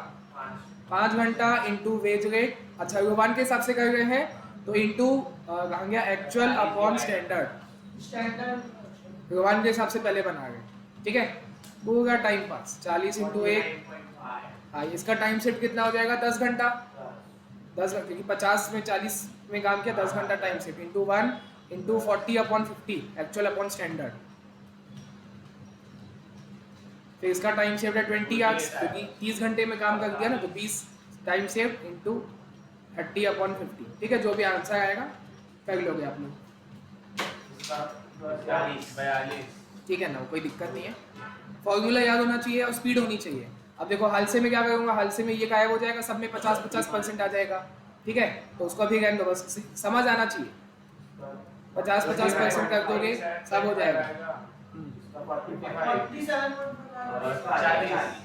5 घंटा इंटू वेज रेट। अच्छा रोवान के हिसाब से कर रहे हैं तो इंटू कहाँ गया, एक्चुअल अपॉन स्टैंडर्ड। रोवान के हिसाब से पहले बना रहे, ठीक है। पूरा टाइम पास 40 इंटू 1, हाँ इसका टाइम सेट कितना हो जाएगा? 10 घंटा। 10 घंटे की 50 में 40 में काम किया, 10 घंटा time set into 1 into 40 upon 50 actual upon standard. फिर इसका टाइम सेव है 20 आवर्स, क्योंकि 30 घंटे में काम कर दिया ना, तो 20 टाइम सेव इंटू 30 अपॉन 50, ठीक है। जो भी आंसर आएगा कर लोगे आप लोग। 42 ठीक है ना, कोई दिक्कत नहीं है। फॉर्मूला याद होना चाहिए और स्पीड होनी चाहिए। अब देखो हालसे में क्या करूँगा, हालसे में ये गायब हो जाएगा, सब में 50-50% आ जाएगा, ठीक है। तो उसको भी रहने दो, बस समझ आना चाहिए। 50-50% कर दोगे सब हो जाएगा।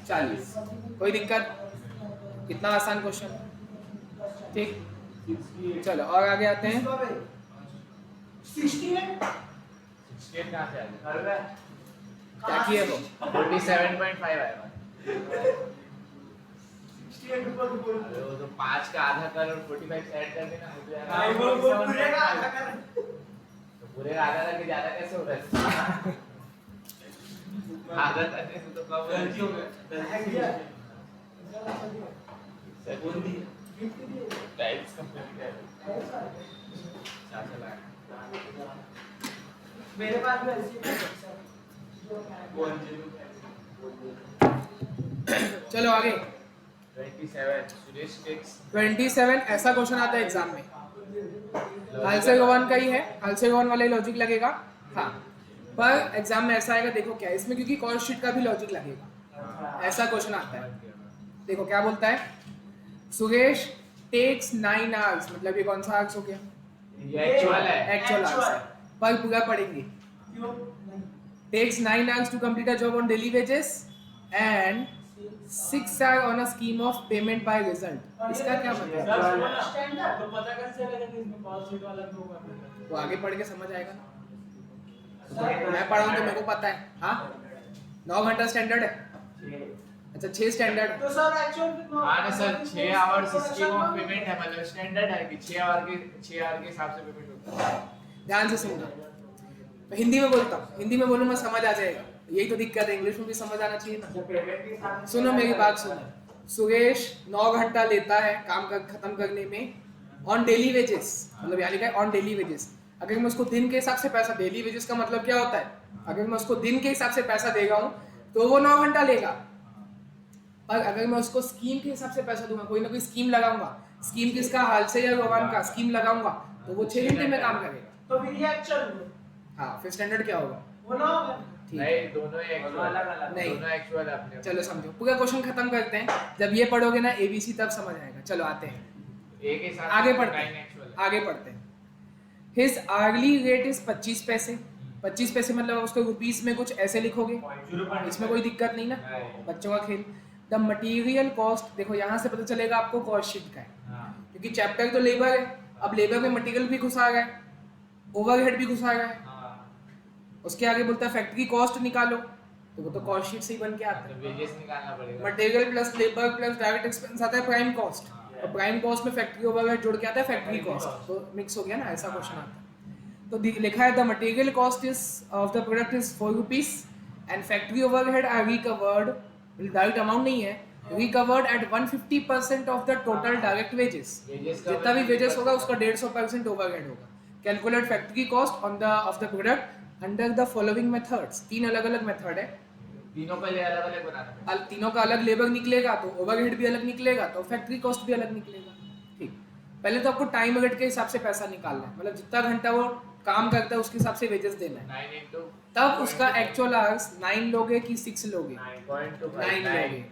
40, कोई दिक्कत? कितना आसान क्वेश्चन, ठीक। चलो और आगे आते हैं। 68 कहाँ से आ गया? क्या किए वो? 47.5 आएगा। 68 ऊपर बोल। अरे वो तो 5 का आधा कर और 45 ऐड कर देना, हो जाएगा। भाई वो पूरे का आधा कर। तो पूरे का आधा करके ज्यादा कैसे हो रहा है? आधा करने से तो कम गलती हो गया। टाइप्स कंप्लीट है। चला मेरे पास भी ऐसी है। चलो आगे। 27 सुरेश टेक्स 27 ऐसा क्वेश्चन आता है एग्जाम में, हालसे गोवन का ही है, हालसे गोवन वाला ही लॉजिक लगेगा, हाँ। पर एग्जाम में ऐसा आएगा, देखो क्या इसमें, क्योंकि कॉस्ट शीट का भी लॉजिक लगेगा, ऐसा क्वेश्चन आता है। देखो क्या बोलता है, सुरेश टेक्स 9 आवर्स, मतलब ये कौन सा आवर्स हो गया? ये एक्चुअल है। एक्चुअल आवर्स है, पर पूरा पढ़ेंगे। क्यों नहीं? Takes 9 hours to complete a job on daily wages and 6 hours on a scheme of payment by result. इसका क्या मतलब है? स्टैंडर्ड तो पता कैसे लगेगा कि इसमें कॉल शीट वाला क्यों होगा? वो आगे पढ़ के समझ आएगा ना। मैं पढ़ा हूँ तो मेरे को पता है, हाँ। 9 घंटा स्टैंडर्ड है, अच्छा 6 स्टैंडर्ड। तो सर एक्चुअल कितना? हाँ ना sir, 6 hours scheme of payment है, मतलब स्टैंडर्ड है कि 6 आवर के हिसाब से पेमेंट होता है। ध्यान से सुनना, मैं हिंदी में बोलता हूँ, हिंदी में बोलूँगा समझ आ जाएगा, यही तो दिक्कत है, इंग्लिश में भी समझ आना चाहिए ना। सुनो मेरी बात सुनो, सुरेश 9 घंटा लेता है काम कर खत्म करने में ऑन डेली वेजेस, मतलब यानी क्या ऑन डेली वेजेस। अगर मैं उसको दिन के हिसाब से पैसा, डेली वेजेस का मतलब क्या होता है, अगर मैं उसको दिन के हिसाब से पैसा देगा हूँ तो वो 9 घंटा लेगा। और अगर मैं उसको स्कीम के हिसाब से पैसा दूंगा, कोई ना कोई स्कीम लगाऊंगा, स्कीम किसका, हालसे या गोवन का स्कीम लगाऊंगा, तो वो 6 घंटे में काम करेगा। तो फिर ये एक्चुअल हाँ, फिर स्टैंडर्ड क्या होगा? वो ना होगा। ठीक नहीं, है, दोनों ही एक्चुअल अलग-अलग। नहीं। दोनों एक्चुअल अपने। चलो समझो, पूरा क्वेश्चन खत्म करते हैं, जब ये पढ़ोगे ना एबीसी तब समझ आएगा। चलो आते हैं एक ही साथ आगे पढ़ते 9 हैं, एक्चुअल है। आगे पढ़ते हैं। हिज आर्ली रेट इज 25 पैसे। 25 पैसे मतलब उसको रुपीस में कुछ ऐसे लिखोगे, इसमें कोई दिक्कत नहीं ना, बच्चों का खेल। द मटेरियल कॉस्ट, देखो यहाँ से पता चलेगा आपको कॉस्ट शीट का है, हाँ। क्योंकि चैप्टर तो लेबर है, अब लेबर में मटेरियल भी घुसा गया है, ओवरहेड भी घुसा गया है। उसके आगे बोलता है फैक्ट्री कॉस्ट निकालो, तो वो तो कॉस्ट शीट से ही बन के आता तो है। वेजेस निकालना पड़ेगा। Material plus labour plus direct expense आता है प्राइम कॉस्ट, और प्राइम कॉस्ट में फैक्ट्री ओवरहेड जोड़ के आता है फैक्ट्री कॉस्ट, तो मिक्स हो गया ना, ऐसा क्वेश्चन आता है। तो लिखा है the material cost is of the product is 4 rupees and factory overhead are recovered, direct amount नहीं है, recovered at 150% of the total direct wages. जितना भी वेजेस होगा उसका 150% ओवरहेड होगा। Calculate factory cost on the of the product under the following methods. 3 अलग अलग method है, तीनों का ले अलग अलग बनाना पड़ेगा। तीनों का अलग लेबर निकलेगा तो ओवरहेड भी अलग निकलेगा, तो फैक्ट्री कॉस्ट भी अलग निकलेगा। ठीक, पहले तो आपको टाइम रेट के हिसाब से पैसा निकालना है, मतलब जितना घंटा वो काम करता है उसके हिसाब से वेजेस देना है। 9 into तब उसका एक्चुअल आवर्स 9 लोगे कि 6 लोगे? 9.25 9 लोगे,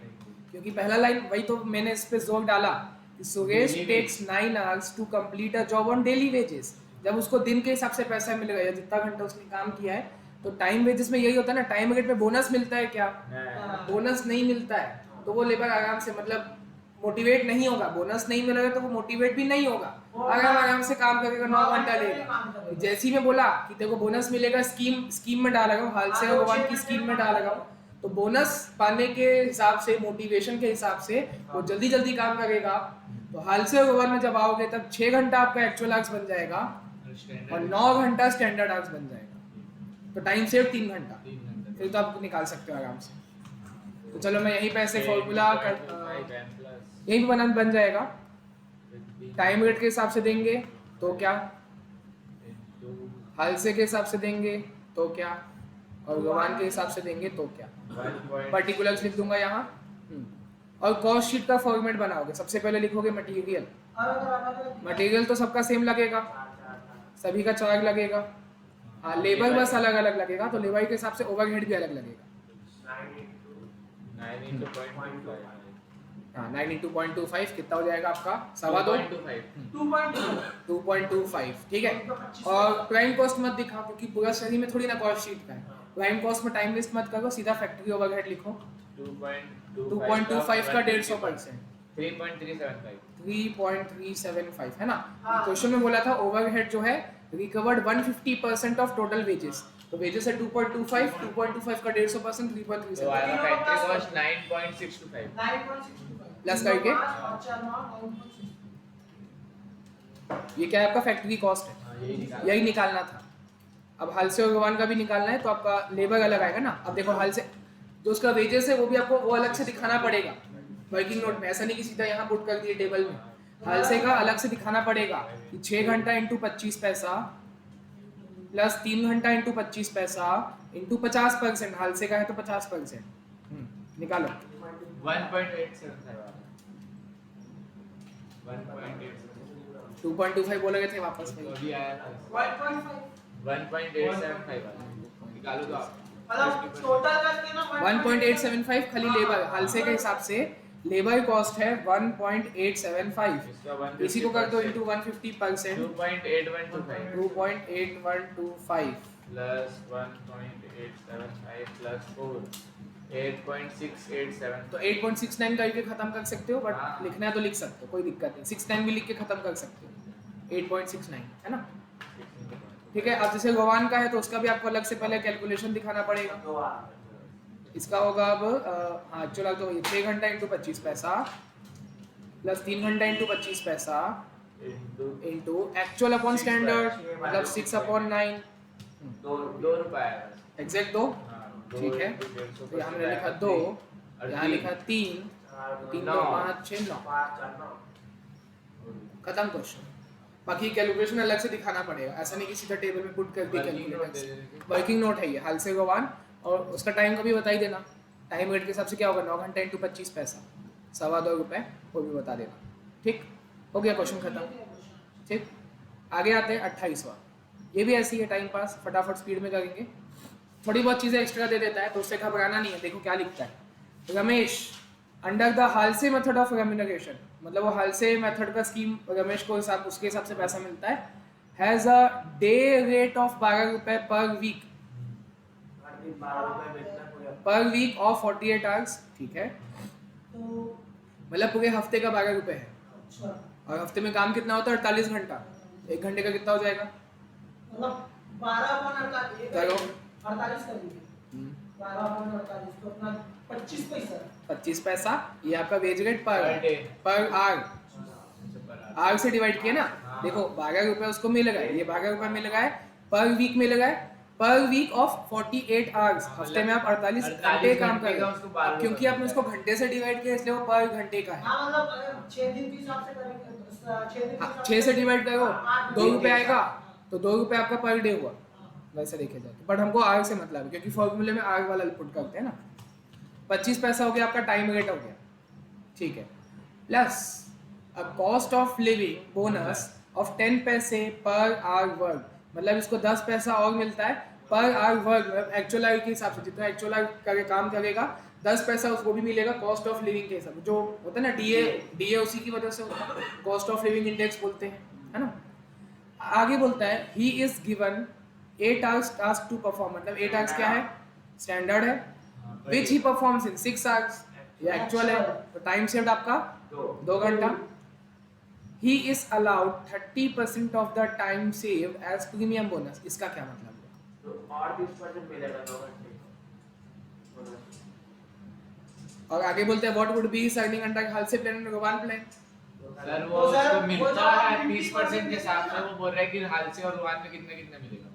क्योंकि पहला लाइन वही तो मैंने इस पे जोर डाला कि Suresh Daily takes 9 hours to complete a job on daily wages. जब उसको दिन के हिसाब से पैसा मिलेगा या जितना घंटा उसने काम किया है, तो टाइम वेजेस में यही होता है ना, टाइम रेट में बोनस मिलता है क्या? बोनस नहीं मिलता है, तो वो लेबर आराम से मतलब मोटिवेट नहीं होगा, बोनस नहीं मिलेगा तो वो मोटिवेट भी नहीं होगा, आराम से काम करेगा, 9 घंटा लेगा। जैसे ही मैं बोला कि देखो बोनस मिलेगा, स्कीम में डाला हूँ, हालसे और गोवन की स्कीम में डाला हूँ, तो बोनस पाने के हिसाब से, मोटिवेशन के हिसाब से वो जल्दी जल्दी काम करेगा। तो हालसे और गोवन में जब आओगे तब 6 घंटा आपका एक्चुअल आवर्स बन जाएगा और 9 घंटा स्टैंडर्ड आवर्स बन जाएगा, तो टाइम सेव 3 घंटा, फिर तो आप निकाल सकते हो आराम से। तो चलो मैं यहीं पे ऐसे फॉर्मूला यहीं पे बन जाएगा। टाइम रेट के हिसाब से देंगे तो क्या, हालसे के हिसाब से देंगे तो क्या, और गोवन के हिसाब से देंगे तो क्या, पर्टिकुलर्स लिख दूंगा यहाँ। और कॉस्ट शीट का फॉर्मेट बनाओगे, सबसे पहले लिखोगे मटेरियल। मटेरियल तो सबका सेम लगेगा, सभी का चार्ज लगेगा, हाँ लेबर बस अलग अलग लगेगा, तो लेबर के हिसाब से ओवरहेड भी अलग लगेगा। 9 into 0.25 हाँ 9 into 0.25 कितना हो जाएगा आपका? 2.25। 2.25 2.25 ठीक है। और प्राइम कॉस्ट मत दिखाओ क्योंकि पूरा शरीर में थोड़ी ना कॉस्ट शीट का है। प्राइम कॉस्ट में टाइम वेस्ट मत करो, सीधा फैक्ट्री ओवरहेड लिखो। 2.25 का 150%, 3.375 3.375 है ना। हाँ। क्वेश्चन में बोला था ओवरहेड जो है रिकवर्ड 150% ऑफ टोटल वेजेस, तो वेजेस है 2.25, 2.25 का 150%, तो 3.375 आया फैक्ट्री कॉस्ट 9.625 प्लस करके ये क्या है आपका फैक्ट्री कॉस्ट है, यही निकालना था। अब हल से और गवान का भी निकालना है, तो आपका लेबर अलग आएगा ना। अब देखो हल से जो उसका वेजेस है वो भी आपको वो अलग से दिखाना पड़ेगा वर्किंग नोट में, ऐसा नहीं कि सीधा यहाँ पुट कर दिए टेबल में। हल से का अलग से दिखाना पड़ेगा कि 6 घंटा इंटू 25 पैसा प्लस 3 घंटा इंटू 25 पैसा इंटू 50%, हल से का है तो 50%। निकालो 1.875 2.25 बोले गए थे वापस तो में। अभी आया था 1.875 निकालो तो आप मतलब टोटल करके ना 1.875 खाली लेबर, हल से के हिसाब से लेबर कॉस्ट है 1.875, इसी को कर दो इंटू 150%, 2.8125 2.8125 प्लस 1.875 प्लस 4 8.687 तो 8.69 करके खत्म कर सकते हो, बट हाँ। लिखना है तो लिख सकते हो, कोई दिक्कत नहीं। 69 भी लिख के खत्म कर सकते हो, 8.69 है ना। ठीक है, अब जैसे गवान का है तो उसका भी आपको अलग से पहले कैलकुलेशन दिखाना पड़ेगा। इसका होगा अब हाँ चलो तो 6 घंटा इंटू 25 पैसा प्लस 3 घंटा इंटू 25 पैसा इंटू एक्चुअल अपॉन स्टैंडर्ड मतलब 6/9 दो रुपए आया एग्जैक्ट 2। ठीक है, तो यहाँ हमने लिखा 2, यहाँ लिखा 3, 3 2 5 6 9 खत्म क्वेश्चन। बाकी कैलकुलेशन अलग से दिखाना पड़ेगा, ऐसा नहीं कि सीधा टेबल में पुट कर दी कैलकुलेटर। वर्किंग नोट है ये हाल से गवान, और उसका टाइम का भी बता ही देना। टाइम रेट के हिसाब से क्या होगा 9 घंटा इंटू 25 पैसा 2.25 रुपये, वो भी बता देना। ठीक हो गया क्वेश्चन खत्म। ठीक आगे आते हैं 28वां। ये भी ऐसी है टाइम पास, फटाफट स्पीड में करेंगे। थोड़ी बहुत चीज़ें एक्स्ट्रा दे देता है तो उससे घबराना नहीं है। देखो क्या लिखता है, Ramesh under the Halsey method of remuneration, मतलब वो हालसे मेथड का स्कीम रमेश को उसके हिसाब से पैसा मिलता है, has a day rate of 12 रुपये पर वीक, पर वीक ऑफ 48 आवर्स। ठीक है, मतलब पूरे हफ्ते का 12 रुपये है, और हफ्ते में काम कितना होता है 48 घंटा, 1 घंटे का कितना हो जाएगा मतलब 12/48 करो 48 कर दीजिए 12/48 तो अपना 25 पैसा 25 पैसा, ये आपका veg rate per day per hour से डिवाइड किया ना। देखो 12 रुपये उसको मिल गए, ये 12 रुपये मिल गए, पर वीक मिल गए, पर वीक ऑफ 48 आवर्स, हफ्ते में आप 48 घंटे काम कर रहे हो। अब क्योंकि आपने उसको घंटे से डिवाइड किया इसलिए वो पर घंटे का है। हाँ मतलब अगर 6 दिन के हिसाब से करेंगे 6 दिन के हिसाब 6 से डिवाइड करो 2 दिन रुपये आएगा, तो 2 रुपये आपका पर डे हुआ वैसे देखे जाए, बट हमको आर से मतलब है क्योंकि फॉर्मूले में आर वाला पुट करते हैं ना। 25 पैसा हो गया आपका टाइम रेट हो गया, ठीक है, plus a cost of living bonus of 10 पैसे पर आवर वर्क, मतलब इसको 10 पैसा और मिलता है पर आवर वर्क, मतलब एक्चुअल आवर के हिसाब से जितना एक्चुअल आवर काम करेगा 10 पैसा उसको भी मिलेगा कॉस्ट ऑफ लिविंग के हिसाब से। जो होता है ना डीए उसी की वजह से होता है, कॉस्ट ऑफ लिविंग इंडेक्स बोलते हैं, है ना। आगे बोलता है he is given 8 hours task to perform, मतलब 8 आवर्स क्या है स्टैंडर्ड है, which he performs in 6 hours, ये एक्चुअल है, तो टाइम सेव्ड आपका 2 घंटा। He is allowed 30% of the time saved as premium bonus, इसका क्या मतलब है? और 20% मिलेगा 2 घंटे। और आगे बोलते हैं what would be his earning under Halsey plan and Rowan plan. Sir वो उसको मिलता है 30% के हिसाब से, वो बोल रहा है कि हाल से और रुआन में कितना कितना मिलेगा।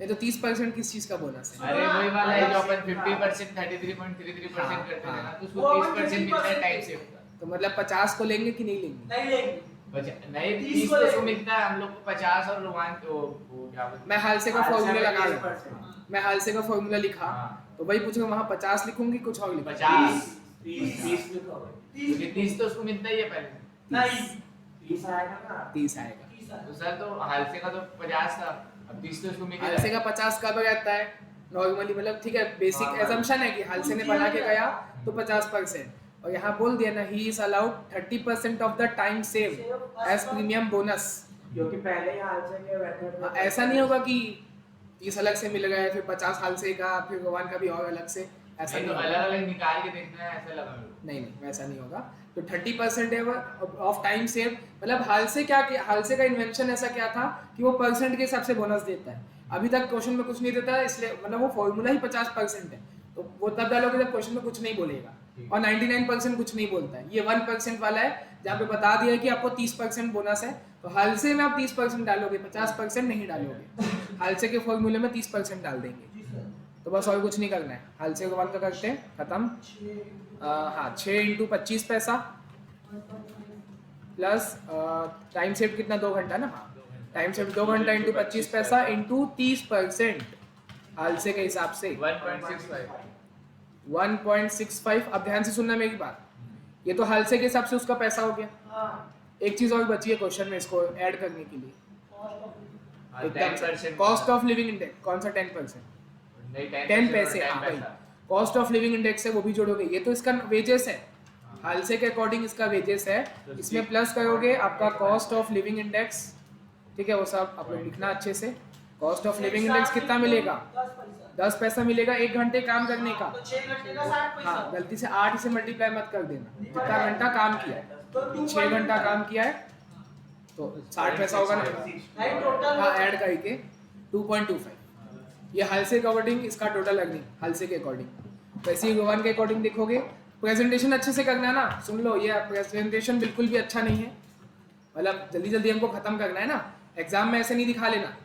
ये तो 30% किस चीज का बोनस है? अरे वही वाला है जो अपन 50% 33.33% करते थे ना, तो उसको 30% मिलता है टाइम सेव का। तो मतलब 50 को लेंगे कि नहीं लेंगे? नहीं लेंगे, नहीं 30 को उसको मिलता है, हम लोग को 50 और रुआन को वो क्या बोलते हैं। मैं हाल से का फॉर्मूला लगा रहा हूं, 30%। मैं हाल से का फॉर्मूला लिखा हाँ। तो वही पूछूंगा वहां 50 लिखूंगी कुछ और लिखूंगी? 30 लिखोगे। 30 तो उसको मिलता ही है पहले। नहीं 30 आएगा ना। 30 आएगा। तो सर तो हाल से का तो 50 था, अब 30 तो इसको मिल हालसे का 50 कब रहता है नॉर्मली, मतलब ठीक है बेसिक एजम्पशन है कि हालसे ने बना के गया तो 50%, और यहाँ बोल दिया ना he is allowed 30% of the time save as premium bonus. क्योंकि पहले ही हाल से के बैठे थे। ऐसा नहीं होगा कि 30 अलग से मिल गए फिर 50 हालसे का फिर भगवान का भी और अलग से, ऐसा नहीं नहीं तो होगा। अलग अलग निकाल के देखना है ऐसा लगा मेरे को। नहीं नहीं वैसा नहीं होगा। तो 30% ऑफ टाइम सेव, मतलब हालसे हालसे का इन्वेंशन ऐसा क्या था कि वो परसेंट के हिसाब से बोनस देता है। अभी तक क्वेश्चन में कुछ नहीं देता है, इसलिए मतलब वो फॉर्मूला ही 50% है, तो वो तब डालोगे जब क्वेश्चन में कुछ नहीं बोलेगा, और 99% कुछ नहीं बोलता है। ये 1% वाला है जहाँ पे बता दिया है कि आपको 30% बोनस है, तो हालसे में आप 30% डालोगे, 50% नहीं डालोगे। हालसे के फॉर्मूले में 30% डाल देंगे, जी सर। तो बस और कुछ नहीं करना है। हालसे को 1 का करते हैं, खत्म। हाँ 6 × 25 पैसा प्लस टाइम सेव कितना 2 घंटा ना, हाँ टाइम सेव 2 घंटा × 25 पैसा इंटू 30% हालसे के हिसाब से 1.65 1.65। अब ध्यान से सुनना मेरी बात, ये तो हालसे के हिसाब से उसका पैसा हो गया। हाँ, एक चीज और बची है क्वेश्चन में इसको ऐड करने के लिए, हाँ, एकदम 10% कॉस्ट ऑफ लिविंग इंडेक्स। कौन सा 10%? नहीं 10 पैसे, 10 हाँ भाई पैसा। कॉस्ट ऑफ लिविंग इंडेक्स है वो भी जोड़ोगे। ये तो इसका वेजेस है, हालसे के अकॉर्डिंग इसका वेजेस है, इसमें प्लस करोगे आपका कॉस्ट ऑफ लिविंग इंडेक्स, ठीक है वो सब आप लोग लिखना अच्छे से। कॉस्ट ऑफ लिविंग इंडेक्स कितना मिलेगा? 10 पैसा मिलेगा 1 घंटे काम करने का। तो 6 घंटे का 60 पैसा। हाँ गलती से 8 से मल्टीप्लाई मत कर देना, जितना घंटा काम किया है, तो 6 घंटा काम किया है तो 60 पैसा होगा ना, नहीं टोटल हाँ ऐड करके 2.25। ये हालसे के अकॉर्डिंग इसका टोटल अर्निंग, हालसे के अकॉर्डिंग। वैसे ही गोवान के अकॉर्डिंग देखोगे। प्रेजेंटेशन अच्छे से करना है ना, सुन लो ये प्रेजेंटेशन बिल्कुल भी अच्छा नहीं है, मतलब जल्दी जल्दी हमको खत्म करना है ना, एग्जाम में ऐसे नहीं दिखा लेना,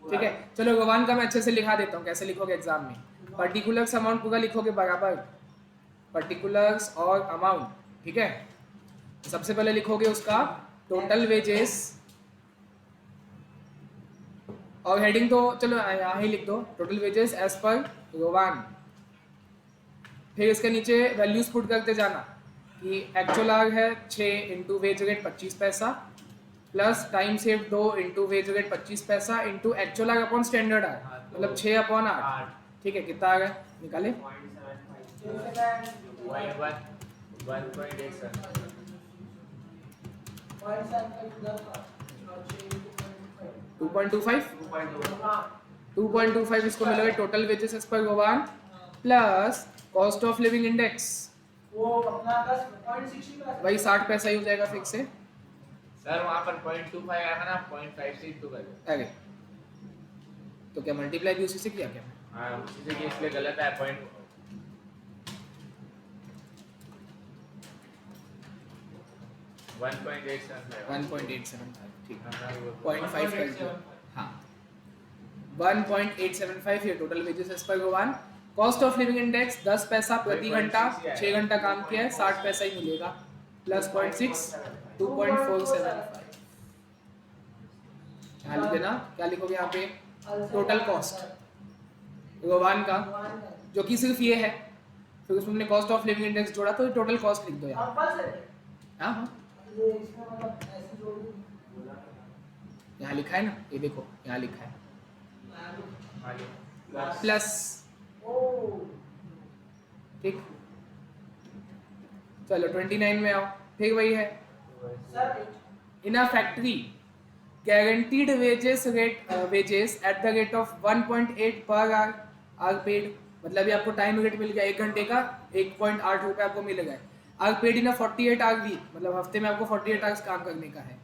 ठीक है। चलो गोवान का मैं अच्छे से लिखा देता हूँ, कैसे लिखोगे एग्जाम में। पर्टिकुलर्स अमाउंट पूरा लिखोगे बराबर, पर्टिकुलर्स और अमाउंट, ठीक है। सबसे पहले लिखोगे उसका टोटल वेजेस, और हेडिंग तो चलो यहाँ ही लिख दो, टोटल वेजेस एज पर गोवान। फिर इसके नीचे वैल्यूज पुट करते जाना कि एक्चुअल आर है 6 इंटू वेज रेट 25 पैसा plus time save 2 into wage rate 25 पैसा into actual hour upon standard hour, मतलब 6/8, ठीक है। कितना आ गया निकाले? 2.25 इसको मिलेगा टोटल वेजेस एज पर गोवान plus cost of living index, वो अपना 10.60 वही 60 पैसा ही हो जाएगा फिक्स से। सर वहाँ पर 0.25 आया था ना, 0.5 से इंटू कर दो। अरे तो क्या मल्टीप्लाई भी उसी से किया क्या? हाँ उसी से इसलिए गलत है पॉइंट। 1.875, ठीक है, हाँ, 0.5 कर दो, हाँ 1.875 ये टोटल वेजेस एज पर गोवान। कॉस्ट ऑफ लिविंग इंडेक्स 10 पैसा प्रति घंटा, 6 घंटा काम किया है 60 पैसा ही मिलेगा, प्लस 0.6 2.475। यहाँ लिख देना, क्या लिखोगे यहाँ पे? टोटल कॉस्ट गोवान का, जो कि सिर्फ ये है, फिर उसमें हमने कॉस्ट ऑफ लिविंग इंडेक्स जोड़ा तो टोटल कॉस्ट लिख दो यहाँ। हाँ हाँ ये इसमें मतलब ऐसे जोड़ दूं। यहाँ लिखा है ना, ये देखो यहाँ लिखा है हाँ, प्लस, ओ ठीक। चलो 29 में आओ, ठीक वही है। Sir in a factory guaranteed wages at the rate of 1.8 per hour are paid, मतलब ये आपको टाइम रेट मिल गया 1 घंटे का 1.8 रुपये आपको मिल गए। Are paid in 48 hour week, मतलब हफ्ते में आपको 48 आवर्स काम करने का है।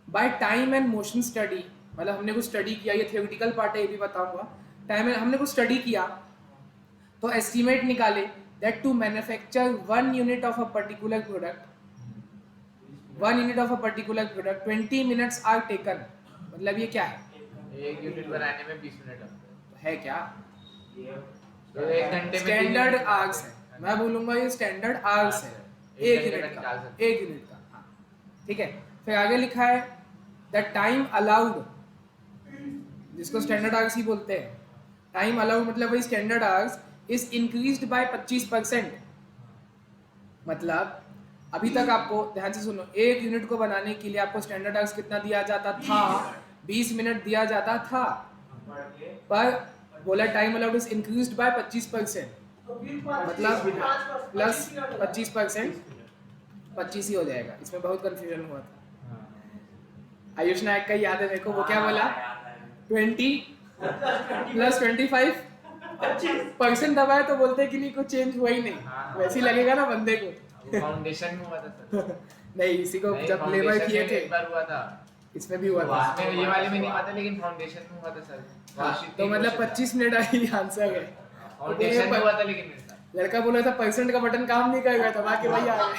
By time and motion study, मतलब हमने कुछ स्टडी किया, ये थियोरिटिकल पार्ट है ये भी बताऊंगा। टाइम हमने कुछ स्टडी किया तो एस्टिमेट निकाले that to manufacture 1 unit of a particular product 20 minutes are taken, मतलब ये क्या है? एक यूनिट बनाने में 20 मिनट लगते तो है क्या? हैं। तो 1 घंटे में स्टैंडर्ड आवर्स है, मैं बोलूंगा ये स्टैंडर्ड आवर्स है, 1 यूनिट का, 1 यूनिट का, हाँ ठीक है। फिर आगे लिखा है द टाइम अलाउड, जिसको स्टैंडर्ड आवर्स ही बोलते हैं, टाइम अलाउड मतलब वही standard hours is increased by 25%। मतलब अभी तक आपको ध्यान से सुनो, 1 यूनिट को बनाने के लिए आपको स्टैंडर्ड आवर्स कितना दिया जाता था? 20 मिनट दिया जाता था, पर बोला time allowed is increased by 25%, तो फिर मतलब 5% प्लस 25%, 25 ही हो जाएगा। इसमें बहुत कंफ्यूजन हुआ था। आयुष नायक का याद है मेरे को, वो क्या बोला, 20 प्लस 25% दबाए तो बोलते हैं कि नहीं कुछ चेंज हुआ ही नहीं, वैसे ही लगेगा ना बंदे को। फाउंडेशन में हुआ था सर। नहीं, इसी को नहीं, जब लेबर foundation किए में थे एक बार हुआ था, इसमें भी हुआ था। इसमें ये वाले में नहीं हुआ था, लेकिन फाउंडेशन में हुआ था सर। हाँ, तो मतलब 25 मिनट आई आंसर है। फाउंडेशन में हुआ था लेकिन मेरे साथ। लड़का बोला था परसेंट का बटन काम नहीं करेगा, तो बाकी वही आ गए।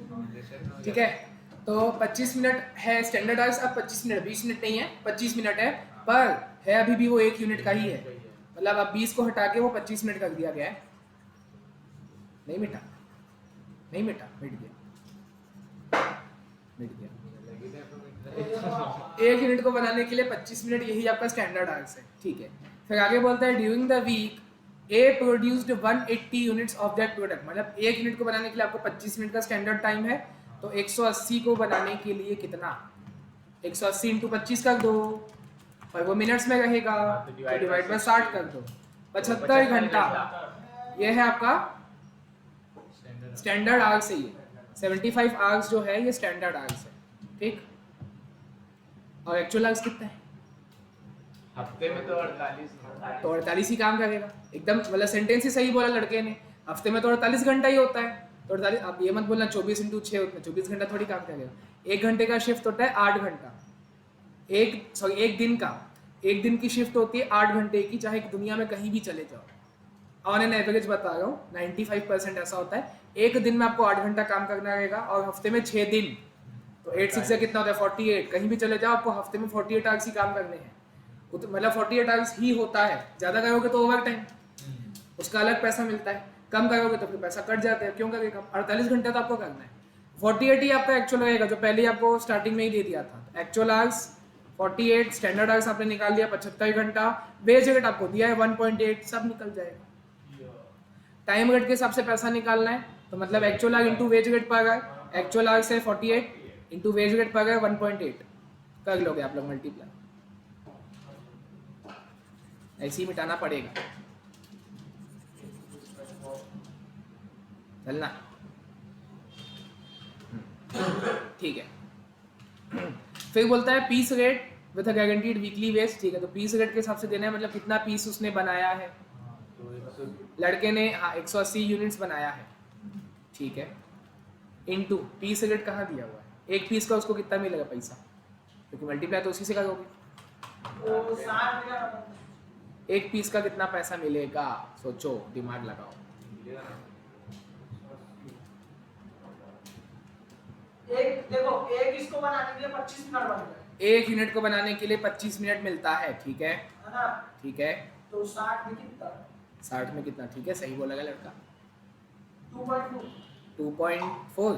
फाउंडेशन में हो ठीक गया। है, तो 25 मिनट है स्टैंडर्ड आवर्स, अब 25 मिनट 20 मिनट नहीं है, 25 मिनट है, पर है अभी भी वो 1 यूनिट का ही है। मतलब अब 20 को हटा के वो 25 मिनट कर दिया गया है। नहीं मिटा, नहीं मिटा, मिट गया, मिट गया। 1 यूनिट को बनाने के लिए 25 मिनट, यही आपका स्टैंडर्ड आवर्स है। ठीक है, फिर आगे बोलता है during the week A produced 180 units of that product. मतलब 1 यूनिट को बनाने के लिए आपको 25 मिनट का स्टैंडर्ड टाइम है, तो 180 को बनाने के लिए कितना, 180 इंटू 25 कर दो, और वो मिनट्स में रहेगा, तो डिवाइड बाय 60 कर दो, 75 घंटा। ये है आपका स्टैंडर्ड आवर्स है। ये 75 आवर्स जो है ये स्टैंडर्ड आवर्स है, ठीक। और एक्चुअल आवर्स कितना है, हफ्ते में तो 48 तो 48 ही काम करेगा एकदम। मतलब सेंटेंस ही सही बोला लड़के ने, हफ्ते में तो 48 घंटा ही होता है। तो 48, आप ये मत बोलना 24 इंटू 6 होता है, 24 घंटा थोड़ी काम करेगा। 1 घंटे का शिफ्ट होता है 8 घंटा, एक दिन की शिफ्ट होती है 8 घंटे की, चाहे दुनिया में कहीं भी चले जाओ। ऑन एन एवरेज बता रहा हूँ, 95% ऐसा होता है। एक दिन में आपको 8 घंटा काम करना रहेगा, और हफ्ते में 6 दिन, तो 8 6 से कितना होता है 48। कहीं भी चले जाओ आपको हफ्ते में 48 आवर्स ही काम करने हैं, मतलब 48 आवर्स ही होता है। ज़्यादा करोगे तो ओवर टाइम, उसका अलग पैसा मिलता है, कम करोगे तो फिर पैसा कट जाता है। क्यों करेगा, 48 घंटे तो आपको करना है। 48 ही आपका एक्चुअल रहेगा, जो पहले ही आपको स्टार्टिंग में ही दे दिया था। एक्चुअल आवर्स 48, स्टैंडर्ड आवर्स आपने निकाल दिया 75 घंटा, वेज रेट आपको दिया है 1.8, सब निकल जाएगा। टाइम रेट के हिसाब से पैसा निकालना है, तो मतलब actual our into wage rate पर गए, एक्चुअल आवर्स है 48 इंटू वेज रेट पर गए 1.8, कर लोगे आप लोग मल्टीप्लाई, ऐसे ही मिटाना पड़ेगा। चलना, ठीक है। फिर बोलता है piece rate with a guaranteed weekly wage. ठीक है, तो पीस रेट के हिसाब से देना है, मतलब कितना पीस उसने बनाया है। लड़के ने हाँ 180 यूनिट्स बनाया है, ठीक है, इनटू पीस रेट कहाँ दिया हुआ है, एक पीस का उसको कितना मिलेगा पैसा, क्योंकि मल्टीप्लाई तो उसी से करोगे। तो 60 मिला, एक पीस का कितना पैसा मिलेगा, सोचो, दिमाग लगाओ। एक देखो, एक इसको बनाने के लिए 25 मिनट बनता है, 1 यूनिट को बनाने के लिए 25 मिनट मिलता है, ठीक है, है ना। ठीक है। तो 60 में कितना, 60 में कितना, ठीक है, सही बोला लड़का, 2.2 2.4।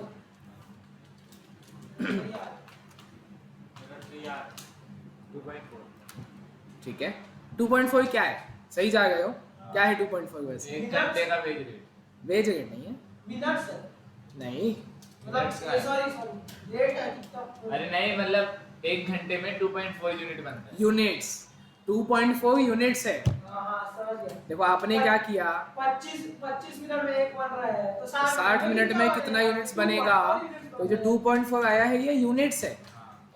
ठीक है, 2.4 क्या है, सही जा रहे हो, क्या है 2.4 वैसे? 1 घंटे का वेज रेट। वेज रेट नहीं है, मिनट्स है, नहीं, मतलब सॉरी रेट है कितना। अरे नहीं, मतलब 1 घंटे में 2.4 यूनिट बनता है। यूनिट्स, 2.4 यूनिट्स है। हाँ समझ गया। देखो आपने क्या किया, 25 मिनट में एक बन रहा है, तो 60 मिनट में कितना यूनिट्स बनेगा, तो जो 2.4 आया है ये यूनिट्स है।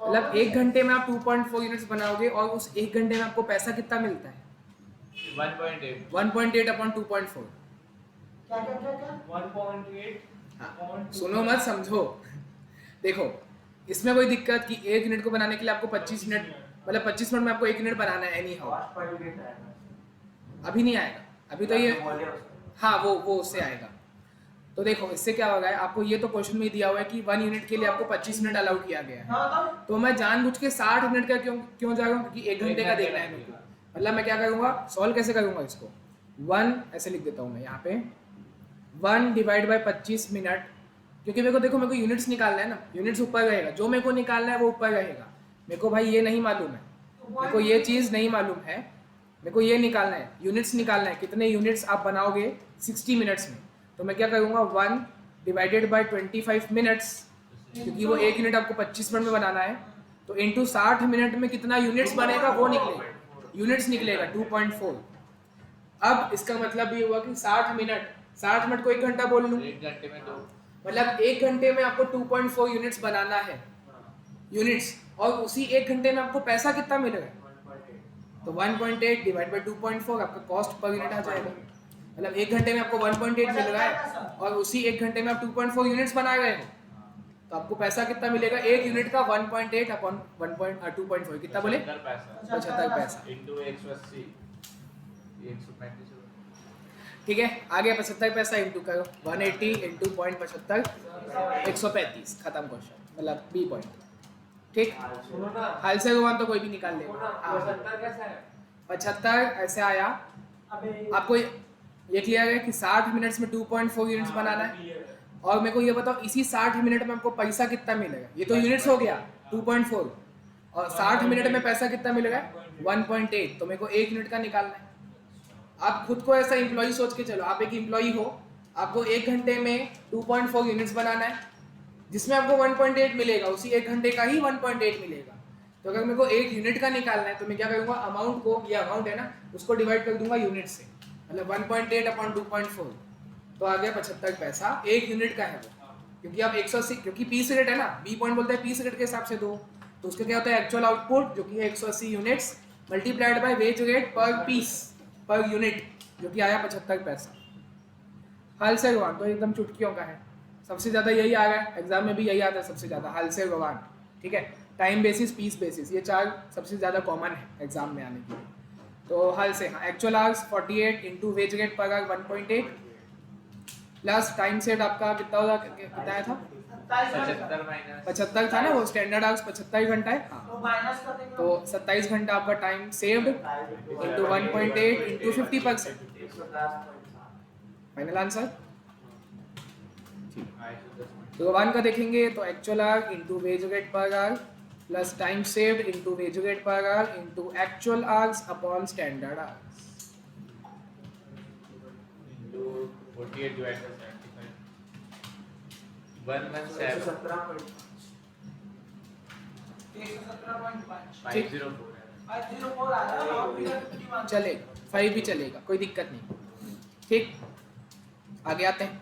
मतलब 1 घंटे में आप 2.4 यूनिट्स बनाओगे, और उस 1 घंटे में आपको पैसा कितना मिलता है, 1.8 1.8 अपॉन 2.4। क्या क्या क्या क्या 1.8 हाँ, सुनो मत समझो। देखो इसमें कोई दिक्कत कि 1 यूनिट को बनाने के लिए आपको 25 मिनट, मतलब 25 मिनट में आपको 1 यूनिट बनाना है एनी हाउ। अभी नहीं आएगा, अभी तो ये, हाँ वो उससे आएगा। तो देखो इससे क्या होगा, आपको ये तो क्वेश्चन में दिया हुआ है कि 1 यूनिट के लिए आपको 25 मिनट अलाउ किया गया है, हाँ तो मैं जानबूझ के 60 मिनट का क्यों जा रहा हूँ, क्योंकि 1 घंटे का देखना है मेरे को। मतलब मैं क्या करूँगा, सॉल्व कैसे करूँगा इसको, 1 ऐसे लिख देता हूँ मैं यहाँ पे, 1 डिवाइड बाई 25 मिनट, क्योंकि मेरे को देखो मेरे को यूनिट्स निकालना है ना, यूनिट्स ऊपर रहेगा, जो मेरे को निकालना है वो ऊपर रहेगा। मेरे को भाई ये नहीं मालूम है, मेरे को ये चीज़ नहीं मालूम है, मेरे को ये निकालना है, यूनिट्स निकालना है, कितने यूनिट्स आप बनाओगे 60 मिनट्स में। तो मैं क्या करूँगा, 1 डिवाइडेड बाई 25 मिनट्स, क्योंकि वो 1 यूनिट आपको 25 मिनट में बनाना है, तो इंटू 60 मिनट में कितना यूनिट्स बनेगा वो निकलेगा, यूनिट्स निकलेगा 2.4। अब इसका मतलब ये हुआ कि 60 मिनट को 1 घंटा बोल लूँ, 1 घंटे में 2 मतलब 1 घंटे में आपको 2.4 यूनिट्स बनाना है, यूनिट्स, और उसी 1 घंटे में आपको पैसा कितना मिलेगा, तो 1.8 डिवाइड बाई 2.4 आपका कॉस्ट पर यूनिट आ जाएगा। मतलब 1 घंटे में आपको 1.8 मिल रहा है और उसी 1 घंटे में आप 2.4 यूनिट्स बना रहे हो, तो आपको पैसा कितना मिलेगा, एक यूनिट का 1.8 अपॉन 2.4 कितना बोले, 75 पैसा। इंटू 180 135। ठीक है, आगे 75 पैसा इंटू करो, 180 इंटू 0.75 135, खत्म क्वेश्चन, मतलब बी पॉइंट। ठीक, सुनो ना, हाल से गोवान तो कोई भी निकाल सुनो ना, लेगा। 75 कैसा है? 75 ऐसे आया, अबे आपको ये क्लियर है कि 60 मिनट्स में 2.4 यूनिट्स बनाना है, और मेरे को ये बताओ इसी 60 मिनट में आपको पैसा कितना मिलेगा, ये तो यूनिट्स हो गया 2.4, और 60 मिनट में पैसा कितना मिलेगा 1.8, तो मेरे को 1 यूनिट का निकालना है। आप खुद को ऐसा एम्प्लॉय सोच के चलो, आप एक एम्प्लॉय हो, आपको 1 घंटे में 2.4 यूनिट्स बनाना है, जिसमें आपको 1.8 मिलेगा, उसी 1 घंटे का ही 1.8 मिलेगा। तो अगर मेरे को 1 यूनिट का निकालना है तो मैं क्या करूँगा, अमाउंट को, ये अमाउंट है ना, उसको डिवाइड कर दूंगा यूनिट से, मतलब 1.8 अपॉन 2.4, तो आ गया 75 पैसा, 1 यूनिट का है वो, क्योंकि आप 180, क्योंकि पीस रेट है ना, बी पॉइंट बोलते हैं पीस रेट के हिसाब से दो, तो उसका क्या होता है एक्चुअल आउटपुट जो कि है 180 units multiplied by veg rate पर पीस पर यूनिट, जो कि आया 75 पैसा। हाल से गवान तो एकदम चुटकियों का है, सबसे ज़्यादा यही आ रहा है, एग्जाम में भी यही आता है सबसे ज़्यादा, हाल से गवान। ठीक है, टाइम बेसिस, पीस बेसिस, ये 4 सबसे ज़्यादा कॉमन है एग्जाम में आने के लिए। तो हाल से, हाँ, actual hours 48 into wage rate per our 1.8 plus time set आपका कितना होगा, बताया था 75 था ना, वो स्टैंडर्ड आवर्स 75 घंटा है, हाँ, तो माइनस कर देंगे, तो 27 घंटा आपका time saved into 1.8 into 50%, final answer. तो 1 का देखेंगे तो actual our into wage rate per our plus time saved into wage rate per our into actual hours upon standard hours, into 48 divide by 75 117 504 है। 504 आ रहा है, और फिर 51 चलेगा, 5 भी चलेगा, कोई दिक्कत नहीं। ठीक, आगे आते हैं,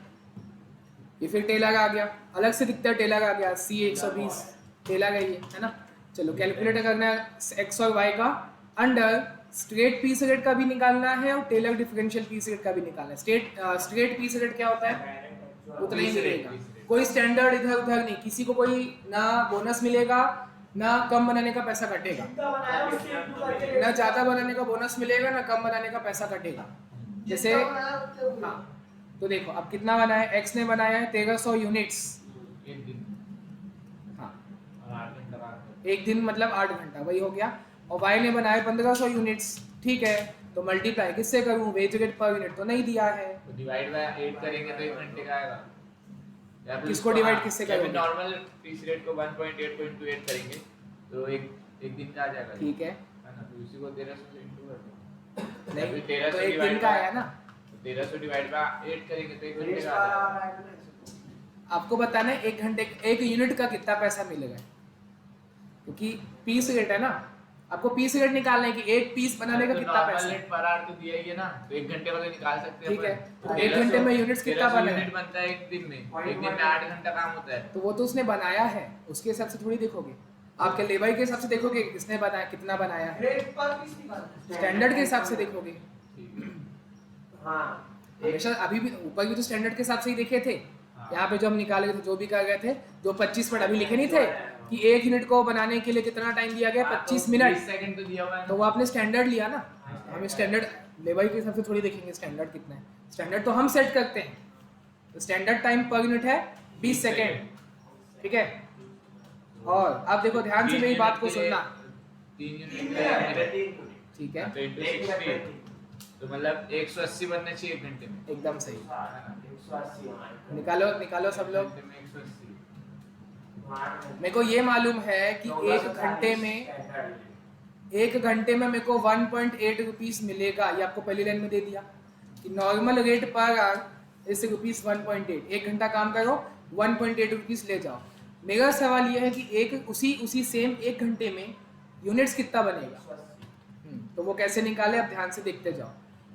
ये फिर टेलर आ गया, अलग से दिखता है टेलर आ गया, C 120 टेलर है ना। चलो कैलकुलेटर करना है एक्स और वाई का, अंडर स्ट्रेट पीस रेट का भी निकालना है और टेलर डिफरेंशियल पीस रेट का भी निकालना है। स्ट्रेट पीस रेट क्या होता है, उतना ही मिलेगा, कोई स्टैंडर्ड इधर उधर नहीं, किसी को कोई ना बोनस मिलेगा ना कम बनाने का पैसा कटेगा, जितना बनाया उससे इंटू करके ना ज़्यादा बनाने का बोनस मिलेगा ना कम बनाने का पैसा कटेगा। जैसे जितना बनाया उतने हाँ, तो देखो अब कितना बनाया है, एक्स ने बनाया है 1300 यूनिट्स, एक दिन हाँ, और 8 घंटा बाद एक दिन मतलब 8 घंटा, वही हो गया, और वाई ने बनाया 1500 यूनिट्स, ठीक है, तो मल्टीप्लाई किससे करूँ, वेज रेट पर यूनिट तो नहीं दिया है, तो डिवाइड बाय 8 करेंगे तो 1 घंटे का आएगा, या फिर किसको उसको- divide हाँ, किससे या फिर करोगे? नॉर्मल पीस रेट को 1.8 को इंटू 8 करेंगे तो एक दिन का आ जाएगा, ठीक है, है ना, तो उसी को 1300 से इंटू कर दो, नहीं अभी 1300 तो एक दिन divide का by- आया ना, 1300 डिवाइड बाय 8 करेंगे तो 1 घंटे रेस का का आ आ जाएगा। रहा है ना, आपको बताना है 1 घंटे 1 यूनिट का कितना पैसा मिलेगा, क्योंकि पीस रेट है ना, आपको पीस रेट निकालना है कि एक पीस बनाने का तो कितना नॉर्मल पैसा, रेट पर आवर तो दिया ही है ना, तो 1 घंटे वाला निकाल सकते हैं ठीक है, अपन। तो 1 घंटे में यूनिट्स कितना 1300 बना है, यूनिट बनता है एक दिन में, एक दिन में 8 घंटा काम होता है। तो वो तो उसने बनाया है, उसके हिसाब से थोड़ी देखोगे, आपके लेबर के हिसाब से देखोगे किसने बनाया, कितना बनाया है, रेट पर पीस निकालना है। स्टैंडर्ड के हिसाब से देखोगे, ठीक है। हाँ, हमेशा अभी भी ऊपर भी तो स्टैंडर्ड के हिसाब से ही देखे थे, हाँ। यहाँ पे जो हम निकाल गए थे, जो भी कर गए थे, जो 25 मिनट अभी लिखे नहीं थे कि 1 यूनिट को बनाने के लिए कितना टाइम दिया गया, 25 मिनट, 20 सेकंड तो दिया हुआ है तो वो आपने स्टैंडर्ड लिया ना, हम स्टैंडर्ड लेबर के हिसाब से थोड़ी देखेंगे स्टैंडर्ड कितना है, स्टैंडर्ड तो हम सेट करते हैं, तो स्टैंडर्ड टाइम पर यूनिट है 20 सेकेंड, ठीक है। और आप देखो ध्यान से मेरी बात को सुनना, 3 यूनिट के लिए ठीक है, तो इंटू 60 तो मतलब 180 बनने चाहिए 1 घंटे में, एकदम सही, है ना? 180 निकालो निकालो सब लोग। घंटे में 180 मेरे को ये मालूम है कि 1 घंटे में मेरे को 1.8 रुपीस मिलेगा, ये आपको पहली लाइन में दे दिया कि नॉर्मल रेट पर आवर इस रुपीस 1.8, 1 घंटा काम करो 1.8 रुपीस ले जाओ, मेरा सवाल ये है कि एक उसी सेम एक घंटे में यूनिट्स कितना बनेगा। तो वो कैसे निकाले, आप ध्यान से देखते जाओ,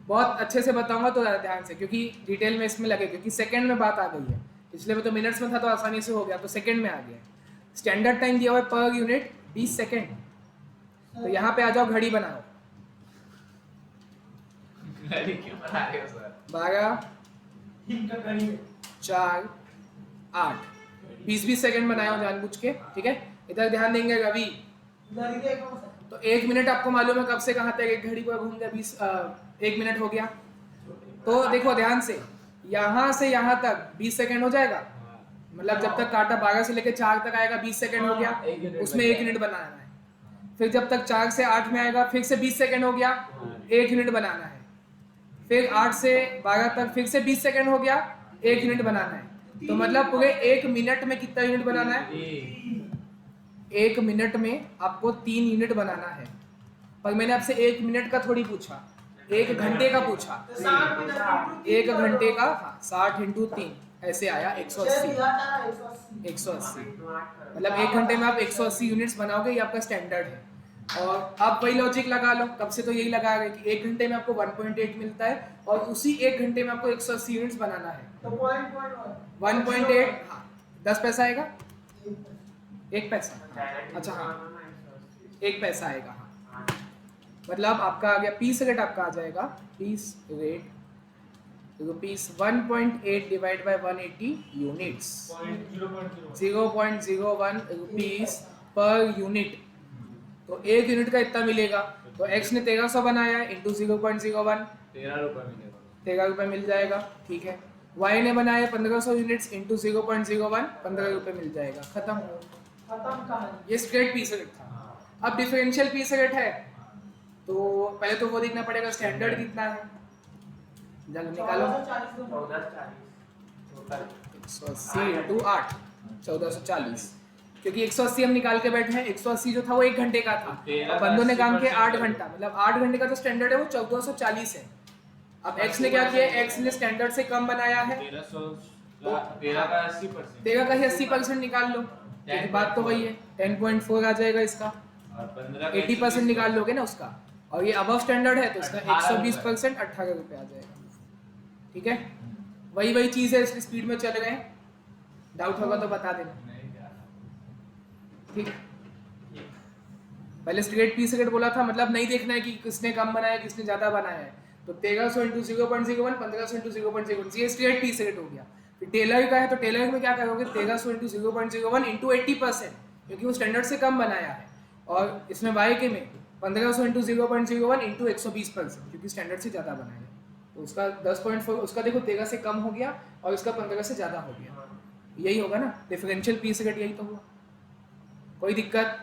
बहुत अच्छे से बताऊंगा तो ध्यान से, क्योंकि डिटेल में इसमें लगे, क्योंकि सेकंड में बात आ गई है। पिछले में तो मिनट्स में था तो आसानी से हो गया, तो सेकंड में आ गया। स्टैंडर्ड टाइम दिया हुआ है पर यूनिट 20 सेकंड। तो यहाँ पे आ जाओ, घड़ी बनाओ। घड़ी क्यों बना रहे हो सर? 12 इनका करी है 4 8 20 सेकंड बनाए हो जानबूझ के, ठीक है। इधर ध्यान देंगे रवि। लड़के कौन सा तो 1 मिनट आपको मालूम है कब से कहाँ तक एक घड़ी को घूम गया, 1 मिनट हो गया। तो देखो ध्यान से, यहाँ से यहाँ तक 20 सेकंड हो जाएगा, मतलब जब तक काटा 12 से लेकर 4 तक आएगा 20 सेकंड हो गया, उसमें 1 यूनिट बनाना है। फिर जब तक 4 से 8 में आएगा फिर से 20 सेकंड हो गया, 1 यूनिट बनाना है। फिर 8 से 12 तक फिर से 20 सेकंड हो गया, 1 यूनिट बनाना है। तो मतलब पूरे 1 मिनट में कितना यूनिट बनाना है? 1 मिनट में आपको 3 यूनिट बनाना है। पर मैंने आपसे 1 मिनट का थोड़ी पूछा, 1 घंटे का पूछा। तो 60 मिनट 1 घंटे का 60 इंटू 3 ऐसे आया 180। 180 180 मतलब 1 घंटे में आप 180 यूनिट्स बनाओगे, ये आपका स्टैंडर्ड है। और आप वही लॉजिक लगा लो, कब से तो यही लगा रहे कि 1 घंटे में आपको 1.8 मिलता है और उसी 1 घंटे में आपको 180 यूनिट्स बनाना है। तो पॉइंट 1.8 हाँ 10 पैसा आएगा, 1 पैसा। अच्छा हाँ 1 पैसा आएगा, हाँ। मतलब आपका आ गया पीस रेट, आपका आ जाएगा piece rate rupees 1.8 divide by 180 units, 0.01 rupees per unit. तो 1 यूनिट का इतना मिलेगा। तो x ने 1300 बनाया है इंटू 0.01, 13 रुपए मिलेगा, 13 रुपये मिल जाएगा, ठीक है। y ने बनाया 1500 यूनिट्स इंटू 0.01, 15 रुपये मिल जाएगा, खत्म। खत्म कहानी। ये स्ट्रेट पीस रेट था। अब डिफरेंशियल पीस रेट है, तो पहले तो वो देखना पड़ेगा स्टैंडर्ड कितना है। जल्द निकालो, 180 इंटू 8 1440, क्योंकि 180 हम निकाल के बैठे हैं। 180 जो था वो 1 घंटे का था, और बंदों ने काम किया 8 घंटा, मतलब 8 घंटे का जो स्टैंडर्ड है वो 1440 है। अब x ने क्या किया, x ने स्टैंडर्ड से कम बनाया है, 13 का 80%, 13 का ही 80% निकाल लो, क्योंकि बात तो वही है। 10.4 आ जाएगा इसका, और 15 का 80% निकाल लोगे ना उसका, और ये अबव स्टैंडर्ड है तो इसका 120% 18 रुपये आ जाएगा, ठीक है। वही चीज़ है, इसकी स्पीड में चल गए, डाउट होगा तो बता देना, ठीक। पहले स्ट्रेट पीस रेट बोला था, मतलब नहीं देखना है कि किसने कम बनाया किसने ज़्यादा बनाया है। तो 1300 इंटू 0.01, 1500 इंटू 0.01, ये स्ट्रेट पीस रेट हो गया। फिर टेलर का है तो टेलर में क्या करोगे, 1300 इंटू 0.01 इंटू 80%, क्योंकि वो स्टैंडर्ड से कम बनाया है। और इसमें वाई के में 1500 इंटू 0.01 इंटू 120%, क्योंकि स्टैंडर्ड से ज़्यादा बनाया है। तो उसका 10.4, उसका देखो 13 से कम हो गया और इसका 15 से ज़्यादा हो गया। यही होगा ना डिफरेंशियल पीस रेट, यही तो हुआ। कोई दिक्कत?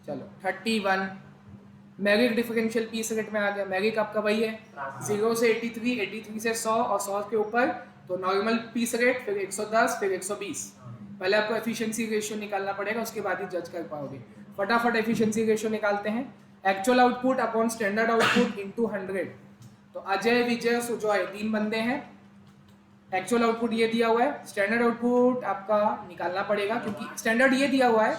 चलो 31 मैगिक डिफरेंशियल पीस रेट में आ गया। मैगिक आपका वही है 0 से 83, 83 से 100 और 100 के ऊपर तो नॉर्मल पीस रेट, फिर 110, फिर 120। पहले आपको एफिशिएंसी रेशियो निकालना पड़ेगा, उसके बाद ही जज कर पाओगे। फटाफट एफिशिएंसी रेशियो निकालते हैं। Actual output upon standard output into 100। तो अजय, विजय, सुजॉय 3 बंदे हैं। एक्चुअल आउटपुट ये दिया हुआ है, स्टैंडर्ड आउटपुट आपका निकालना पड़ेगा, क्योंकि स्टैंडर्ड ये दिया हुआ है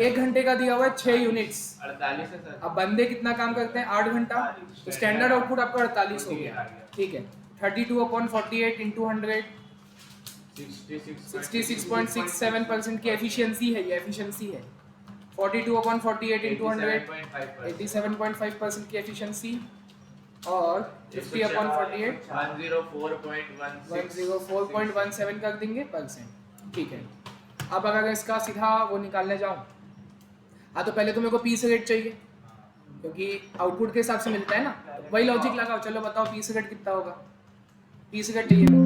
1 घंटे का दिया हुआ है 6 यूनिट्स। 48 है सर। अब बंदे कितना काम करते हैं 8 घंटा, तो स्टैंडर्ड आउटपुट आपका 48 हो गया, ठीक है। 32/48 इंटू 100 66.67% की एफिशिएंसी है, ये एफिशिएंसी है। 42/48 इंटू 100 87.5% की एफिशिएंसी, और 50/48 104.17 कर देंगे %, ठीक है। अब अगर इसका सीधा वो निकालने जाऊं, हाँ तो पहले तो मेरे को पीस रेट चाहिए, क्योंकि आउटपुट के हिसाब से मिलता है ना। वही लॉजिक लगाओ, चलो बताओ पीस रेट कितना होगा। पीस रेट चाहिए मेरे को,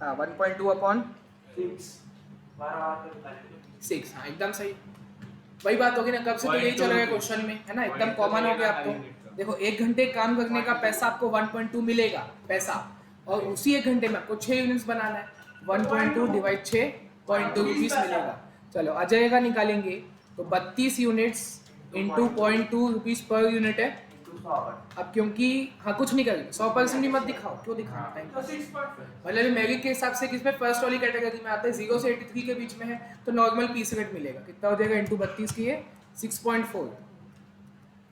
हाँ 1.2/6, हाँ एकदम सही। वही बात होगी ना, कब से तो यही चल रहा है क्वेश्चन में, है ना, एकदम कॉमन हो गया आपको। देखो 1 घंटे काम करने का पैसा आपको 1.2 मिलेगा पैसा, और उसी 1 घंटे में आपको 6 यूनिट्स बनाना है। 1.2 डिवाइड 6 0.2 रुपीस मिलेगा। चलो अजय का निकालेंगे, तो 32 units into 0.2 rupees per unit है, अब क्योंकि हाँ कुछ नहीं करेंगे 100% भी मत दिखाओ, क्यों दिखाना टाइम। तो 6.5 मतलब मैगी के हिसाब से किसमें फर्स्ट वाली कैटेगरी में आता है 0 से 83 के बीच में है तो नॉर्मल पीस रेट मिलेगा, कितना हो जाएगा इंटू 32 की है 6.4।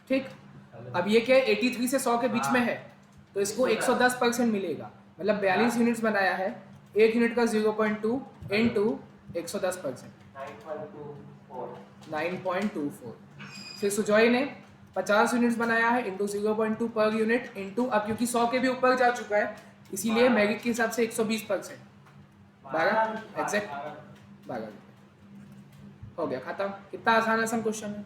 ठीक, अब ये क्या है 83 से 100 के बीच में है तो इसको 110% मिलेगा, मतलब 42 यूनिट्स बनाया है, एक यूनिट का 0.2 इंटू 110%, 9.24। फिर सुजॉय ने 50 यूनिट्स बनाया है इंटू 0.2 पर यूनिट इंटू, अब क्योंकि 100 के भी ऊपर जा चुका है इसीलिए मैगिक के हिसाब से 120%, 12 एग्जैक्ट 12 हो गया खत्म। कितना आसान आसान क्वेश्चन है।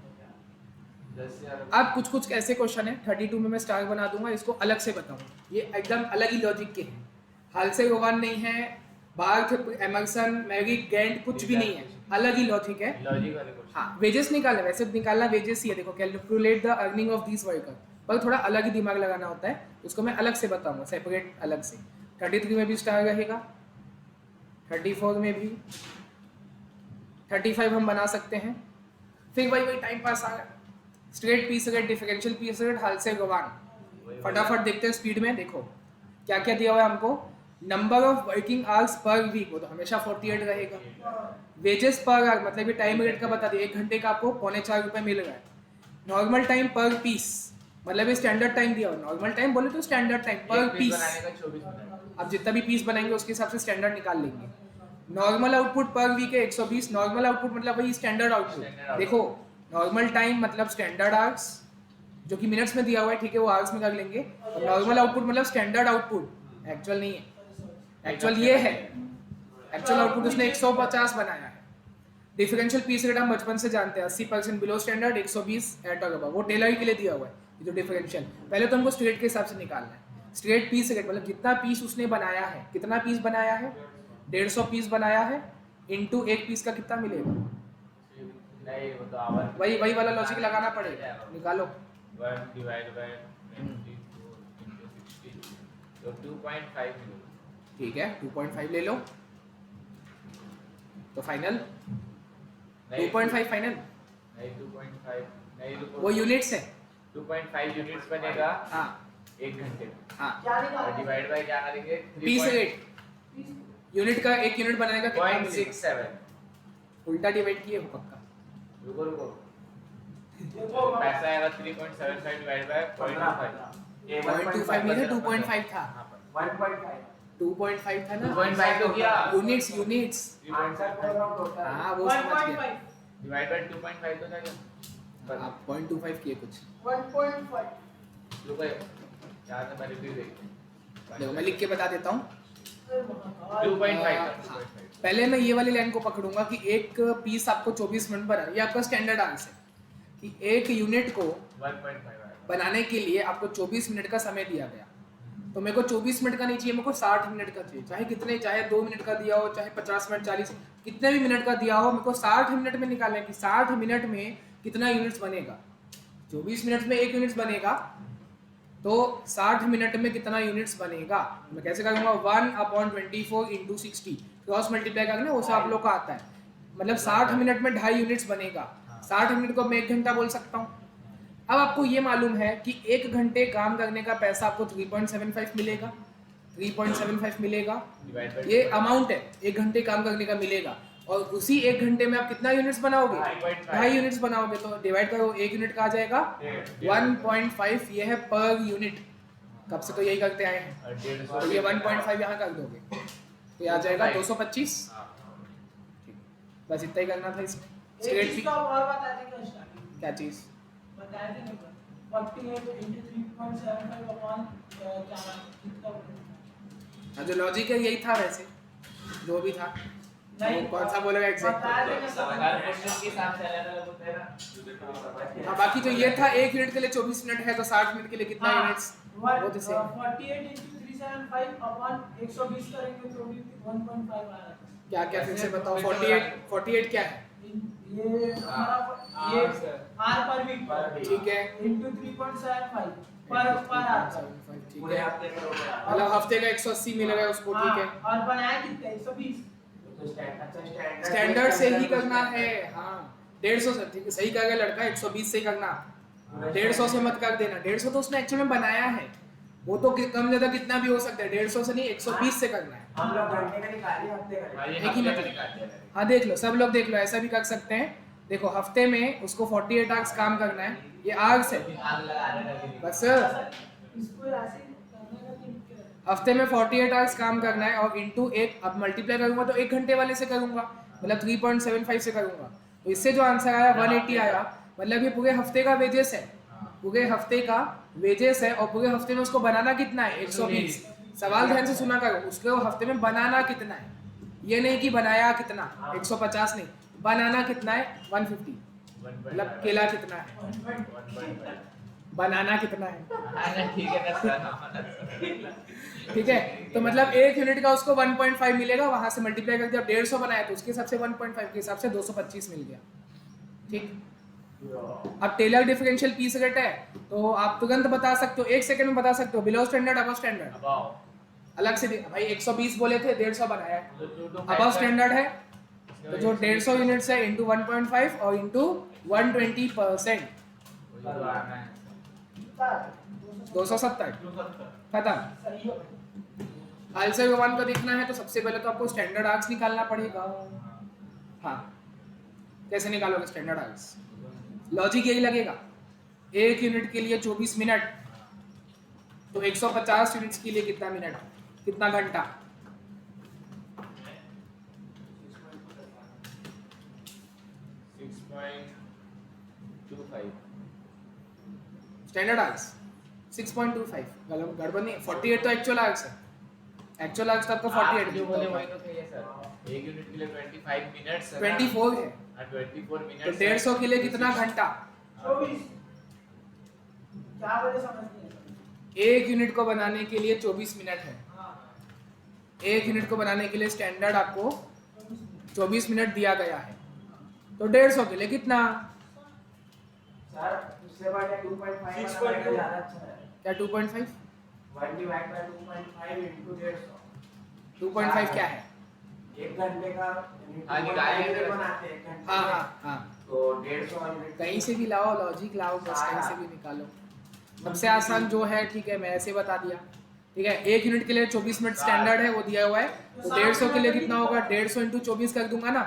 अब कुछ कुछ ऐसे क्वेश्चन है 32 में मैं स्टार बना दूंगा, इसको अलग से बताऊंगा, ये एकदम अलग ही लॉजिक के हैं, हालसे गोवान नहीं है, बार्थ, एमर्सन, मैगिक, गेंट कुछ भी नहीं है, अलग ही लॉजिक है। लॉजिक वाले क्वेश्चन। हाँ वेजेस निकालना, वैसे निकालना वेजेस ही है, देखो calculate the earning of this worker, पर थोड़ा अलग ही दिमाग लगाना होता है, उसको मैं अलग से बताऊंगा सेपरेट अलग से। 33 में भी स्टार रहेगा, 34 में भी, 35 हम बना सकते हैं। फिर वही टाइम पास आ गया, straight piece rate, differential piece rate, Halsey Rowan. फटाफट देखते हैं स्पीड में, देखो क्या क्या दिया हुआ है हमको। Number of working hours per week, वो तो हमेशा 48 रहेगा। वेजेस पर आवर मतलब ये टाइम रेट का बता दिया, 1 घंटे का आपको 4.25 रुपये मिल रहा है। नॉर्मल टाइम पर पीस मतलब ये स्टैंडर्ड टाइम दिया हुआ, नॉर्मल टाइम बोले तो स्टैंडर्ड टाइम पर पीस, बनाने का 24 मिनट। अब जितना भी पीस बनाएंगे उसके हिसाब से स्टैंडर्ड निकाल लेंगे। नॉर्मल आउटपुट पर वीक है 120, नॉर्मल आउटपुट मतलब वही स्टैंडर्ड आउटपुट। देखो नॉर्मल टाइम मतलब स्टैंडर्ड आवर्स जो कि मिनट्स में दिया हुआ है, ठीक है वो आवर्स में कर लेंगे, और नॉर्मल आउटपुट मतलब स्टैंडर्ड आउटपुट, एक्चुअल नहीं है, एक्चुअल ये है, एक्चुअल आउटपुट उसने 150 बनाया है। डिफरेंशियल पीस रेट हम बचपन से जानते हैं 80% बिलो स्टैंडर्ड, 120 एट और अबव, वो टेलर के लिए दिया हुआ है ये जो डिफरेंशियल। पहले तो हमको स्ट्रेट के हिसाब से निकालना है, स्ट्रेट पीस रेट मतलब जितना पीस उसने बनाया है, कितना पीस बनाया है 150 पीस बनाया है, इंटू एक पीस का कितना मिलेगा, नहीं वो तो आवर, वही वाला लॉजिक लगाना पड़ेगा, निकालो। 1 डिवाइड बाय 24 into 60 तो 2.5 मिलेगा। ठीक है 2.5 ले लो तो फाइनल 2.5 फाइनल, नहीं 2.5 नहीं, रुको, वो यूनिट्स है। 2.5 यूनिट्स बनेगा हाँ 1 घंटे में, हाँ क्या और निकाला डिवाइड बाय क्या करेंगे पीस रेट, यूनिट का एक यूनिट बनाने का कितना मिलेगा? 0.67। उल्टा डिवाइड किए हो पक्का। रुको रुको, देखो पैसा आएगा 3.75 डिवाइड बाय 0.25। 0.25 नहीं था 2.5 था, हाँ पर 1.5 2.5 था ना, 2.5 तो किया, यूनिट्स आंसर पूरा होता है। हाँ वो समझ गया, 1.5 डिवाइड बाय 2.5 तो था क्या? आप 0.25 किए कुछ। 1.5 रुको यार मैं रिव्यू देखो, देखो मैं लिख के बता देता हूँ। 2.5 था, हाँ, 2.5। पहले मैं ये वाली लाइन को पकड़ूंगा कि एक पीस आपको 24 मिनट बना, ये आपका स्टैंडर्ड आंसर कि एक यूनिट को 1.5 आएगा। बनाने के लिए आपको 24 मिनट का समय दिया गया, तो मेरे को 24 मिनट का नहीं चाहिए, मेरे को 60 मिनट का चाहिए, चाहे कितने, चाहे 2 मिनट का दिया हो, चाहे 50 मिनट 40 कितने भी मिनट का दिया हो, मेरे को 60 मिनट में निकालना है कि 60 मिनट में कितना यूनिट्स बनेगा। 24 मिनट में एक यूनिट्स बनेगा तो 60 मिनट में कितना यूनिट्स बनेगा, मैं कैसे करूँगा 1/24 इंटू 60 क्रॉस मल्टीप्लाई करना, वो सब आप लोग का आता है, मतलब 60 मिनट में 2.5 यूनिट्स बनेगा। 60 मिनट को मैं 1 घंटा बोल सकता हूँ। अब आपको ये मालूम है कि 1 घंटे काम करने का पैसा आपको 3.75 मिलेगा, 3.75 मिलेगा, डिवाइड बाय ये अमाउंट है 1 घंटे काम करने का मिलेगा, और उसी 1 घंटे में आप कितना यूनिट्स बनाओगे, 2.5 यूनिट्स बनाओगे, तो डिवाइड करो 1 यूनिट का आ जाएगा 1.5, ये है पर यूनिट, कब से तो यही करते आए हैं, और 150 तो ये 1.5 यहाँ कर दोगे तो ये आ जाएगा 225। बस इतना ही करना था इसमें। एक स्ट्रेट चीज का और बता दें क्या स्टार्टिंग क्या चीज़, बताया थे नहीं 48 into 3.75 अपॉन क्या कितना हाँ जो लॉजिक है यही था, वैसे जो भी था नहीं वो कौन सा बोलेगा एग्जैक्ट। बताया थे ना सब हर क्वेश्चन के हिसाब से अलग-अलग होता है ना। हाँ बाकी जो ये था 1 यूनिट के लिए 24 मिनट है तो 60 मिनट के लिए कितना हाँ, यूनिट्स, वो तो सेम। 48 into 375 अपॉन 120 करेंगे तो भी 1.5 आ रहा है। क्या क्या फिर से बताओ, 48 क्या है, ये हमारा ये आर पर वीक ठीक है into 3.75 पर आर 75, ठीक पूरे है, हफ्ते का होगा। मतलब हफ्ते का 180 मिलेगा उसको, ठीक है, और बनाया कितना 120 तो स्टैंडर्ड स्टैंडर्ड से ही करना है, हाँ 150 से, ठीक है सही कहेगा लड़का, 120 से ही करना, 150 से मत कर देना, 150 तो उसने एक्चुअल में बनाया है, वो तो कम ज्यादा कितना भी हो सकता है, 150 से नहीं 120 से करना है। हम लोग घंटे का निकालिए, हफ्ते का हाँ, ये एक ही हफ्ते का मतलब। निकाल दिया मैंने। हाँ देख लो, सब लोग देख लो, ऐसा भी कर सकते हैं। देखो हफ्ते में उसको 48 आवर्स काम करना है, ये आवर्स है आग लगाने लगे। बस। इसको ऐसे करने का नहीं क्या? हफ्ते में 48 आवर्स काम करना है और इंटू एक, अब मल्टीप्लाई करूंगा तो 1 घंटे वाले से करूंगा, मतलब 3.75 से करूंगा, तो इससे जो आंसर आया 180 आया, मतलब ये पूरे हफ्ते का वेजेस है, पूरे हफ्ते का वेजेस है, और पूरे हफ्ते में उसको बनाना कितना है 120। सवाल ध्यान से सुना करो, उसको हफ्ते में बनाना कितना है, ये नहीं कि बनाया कितना 150 नहीं, बनाना कितना है 150, मतलब केला कितना है, बनाना कितना है, ठीक है ना सर। ठीक है। तो मतलब 1 यूनिट का उसको 1.5 मिलेगा, वहां से मल्टीप्लाई कर दिया, 150 बनाया तो उसके हिसाब से 1.5 के हिसाब से 225 मिल गया। ठीक। अब टेलर डिफरेंशियल पीस रेट है, तो आप तुरंत बता सकते हो, 1 सेकंड में बता सकते हो, below standard above standard, above अलग से भाई 120 बोले थे, 150 बनाया है, अबव स्टैंडर्ड है तो जो 150 यूनिट्स है इंटू 1.5 और इंटू 120%, 270 खत्म। सही हो। आंसर 1 का देखना है तो सबसे पहले तो आपको स्टैंडर्ड आर्क्स निकालना पड़ेगा। हाँ, कैसे निकालोगे स्टैंडर्ड आर्क्स? लॉजिक यही लगेगा, 1 यूनिट के लिए 24 मिनट, तो 150 यूनिट्स के लिए कितना मिनट, कितना घंटा? स्टैंडर्ड आर्क्स 6.25, गड़बड़ नहीं, 48 तो एक्चुअल आर्क्स है, एक्चुअल आर्क्स तो आपका 48 जो बोले है, वही तो सही है सर। 1 यूनिट के लिए 25 मिनट्स है। 24 है, 24 तो मिनट्स। 150 के लिए कितना घंटा? 24 क्या बोले समझ नहीं आया। 1 यूनिट को बनाने के लिए 24 मिनट है, हाँ 1 यूनिट को बनाने के लिए स्टैंडर्ड आपको 24 मिनट दिया गया है, तो 150 के लिए कितना? सर उससे बढ़िया 2.5 वाला 6.2 बैठा ज्यादा अच्छा है। क्या 2.5? 1 डिवाइड बाय 2.5 into 150। 2.5 क्या है? 1 घंटे का हाँ, निकालिए जरा। बनाते हैं 1 घंटे हाँ में, हाँ हाँ, तो 150 यूनिट कहीं से भी लाओ, लॉजिक लाओ, बस कहीं से भी निकालो। सबसे आसान जो है, ठीक है मैं ऐसे बता दिया, ठीक है। 1 यूनिट के लिए 24 मिनट स्टैंडर्ड है, वो दिया हुआ है, तो 150 के लिए कितना होगा? 150 इंटू 24 कर दूंगा ना,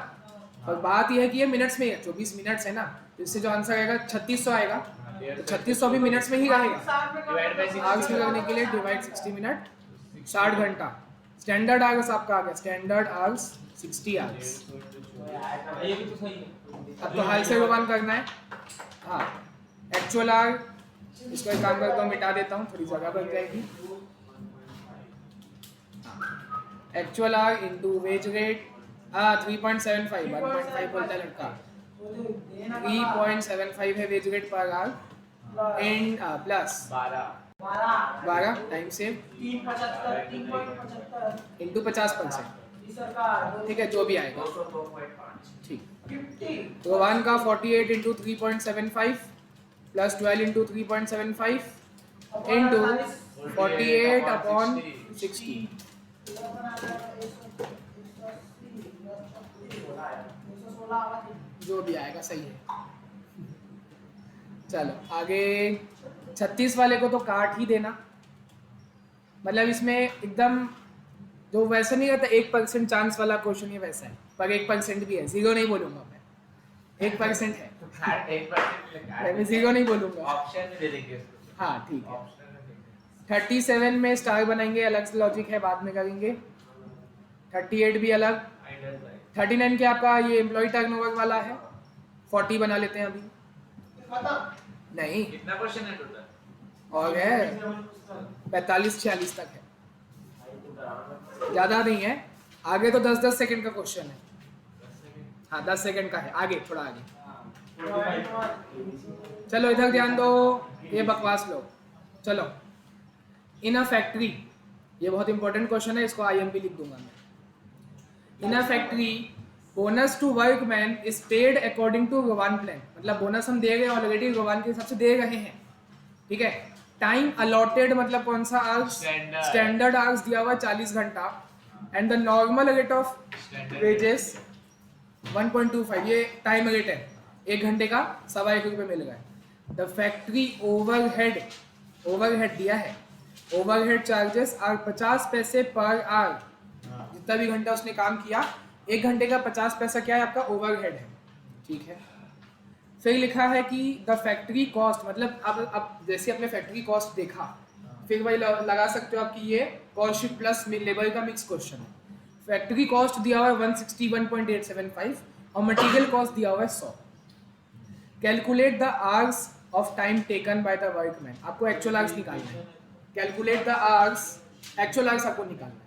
और बात यह है कि ये मिनट्स में है, 24 मिनट्स है ना, तो इससे जो आंसर आएगा 3600 आएगा, तो 3600 भी मिनट्स में ही रहेगा। साथ में Divide by 60 आवर्स में करने के लिए डिवाइड 60 मिनट, 60 घंटा। स्टैंडर्ड आवर्स आपका आ गया, स्टैंडर्ड आवर्स 60 आवर्स। ये भी तो सही है। अब तो हाल से वन करना है। हाँ, एक्चुअल आवर, इसको एक काम करता हूँ, मिटा देता हूँ, थोड़ी जगह बन जाएगी। Actual our into wage rate, 3.75, 1.5 बोलता है लड़का, 3.75 है wage rate per our, and plus 12 time save 3.75 into 50%, सरकार ठीक है, जो भी आएगा 202.5। ठीक। 50 तो 1 का 48 into 3.75 plus 12 into 3.75 into 48 upon 60, जो भी आएगा सही है। चलो आगे, 36 वाले को तो काट ही देना, मतलब इसमें एकदम जो वैसे नहीं रहता 1% चांस वाला क्वेश्चन, ये वैसा है, पर 1% भी है, 0 नहीं बोलूंगा मैं, 1% है, तो काट 1% मैं 0 नहीं बोलूंगा। ऑप्शन में दे देंगे उसको। हाँ ठीक है। ऑप्शन में देंगे। 37 में स्टार बनाएंगे, अलग से लॉजिक है, बाद में करेंगे। 38 भी अलग। 39 के आपका ये एम्प्लॉय टर्नओवर वाला है, 40 बना लेते हैं अभी, नहीं कितना क्वेश्चन है टोटल? और है 45-46 तक है, ज़्यादा नहीं है। आगे तो 10-10 सेकंड का क्वेश्चन है, हाँ 10 सेकंड का है, आगे थोड़ा आगे। चलो इधर ध्यान दो, ये बकवास लो। चलो, इन अ फैक्ट्री, ये बहुत इंपॉर्टेंट क्वेश्चन है, इसको IMP लिख दूंगा मैं। In a factory bonus to workman is paid according to Rowan plan, मतलब बोनस हम दे रहे हैं ऑलरेडी, गवान के हिसाब से दे रहे हैं, ठीक है। टाइम अलॉटेड मतलब कौन सा आवर्स? स्टैंडर्ड आवर्स दिया हुआ 40 घंटा, and the normal rate of wages 1.25, ये टाइम रेट है, 1 घंटे का 1.25 रुपये मिल रहा है। द फैक्ट्री ओवरहेड दिया है, ओवरहेड चार्जेस आर 50 पैसे पर आवर। जितना भी घंटा उसने काम किया, 1 घंटे का 50 पैसा क्या है आपका ओवरहेड है, ठीक है। फिर लिखा है कि द फैक्ट्री कॉस्ट, मतलब अब जैसे आपने फैक्ट्री कॉस्ट देखा, फिर वही लगा सकते हो आपकी ये कॉस्ट शीट प्लस लेबर का मिक्स क्वेश्चन है। फैक्ट्री कॉस्ट दिया हुआ है 161.875 और मटेरियल कॉस्ट दिया हुआ है 100। Calculate the hours of time taken by the workman, आपको एक्चुअल आवर्स निकालना है। Calculate the hours, actual hours आपको निकालना है।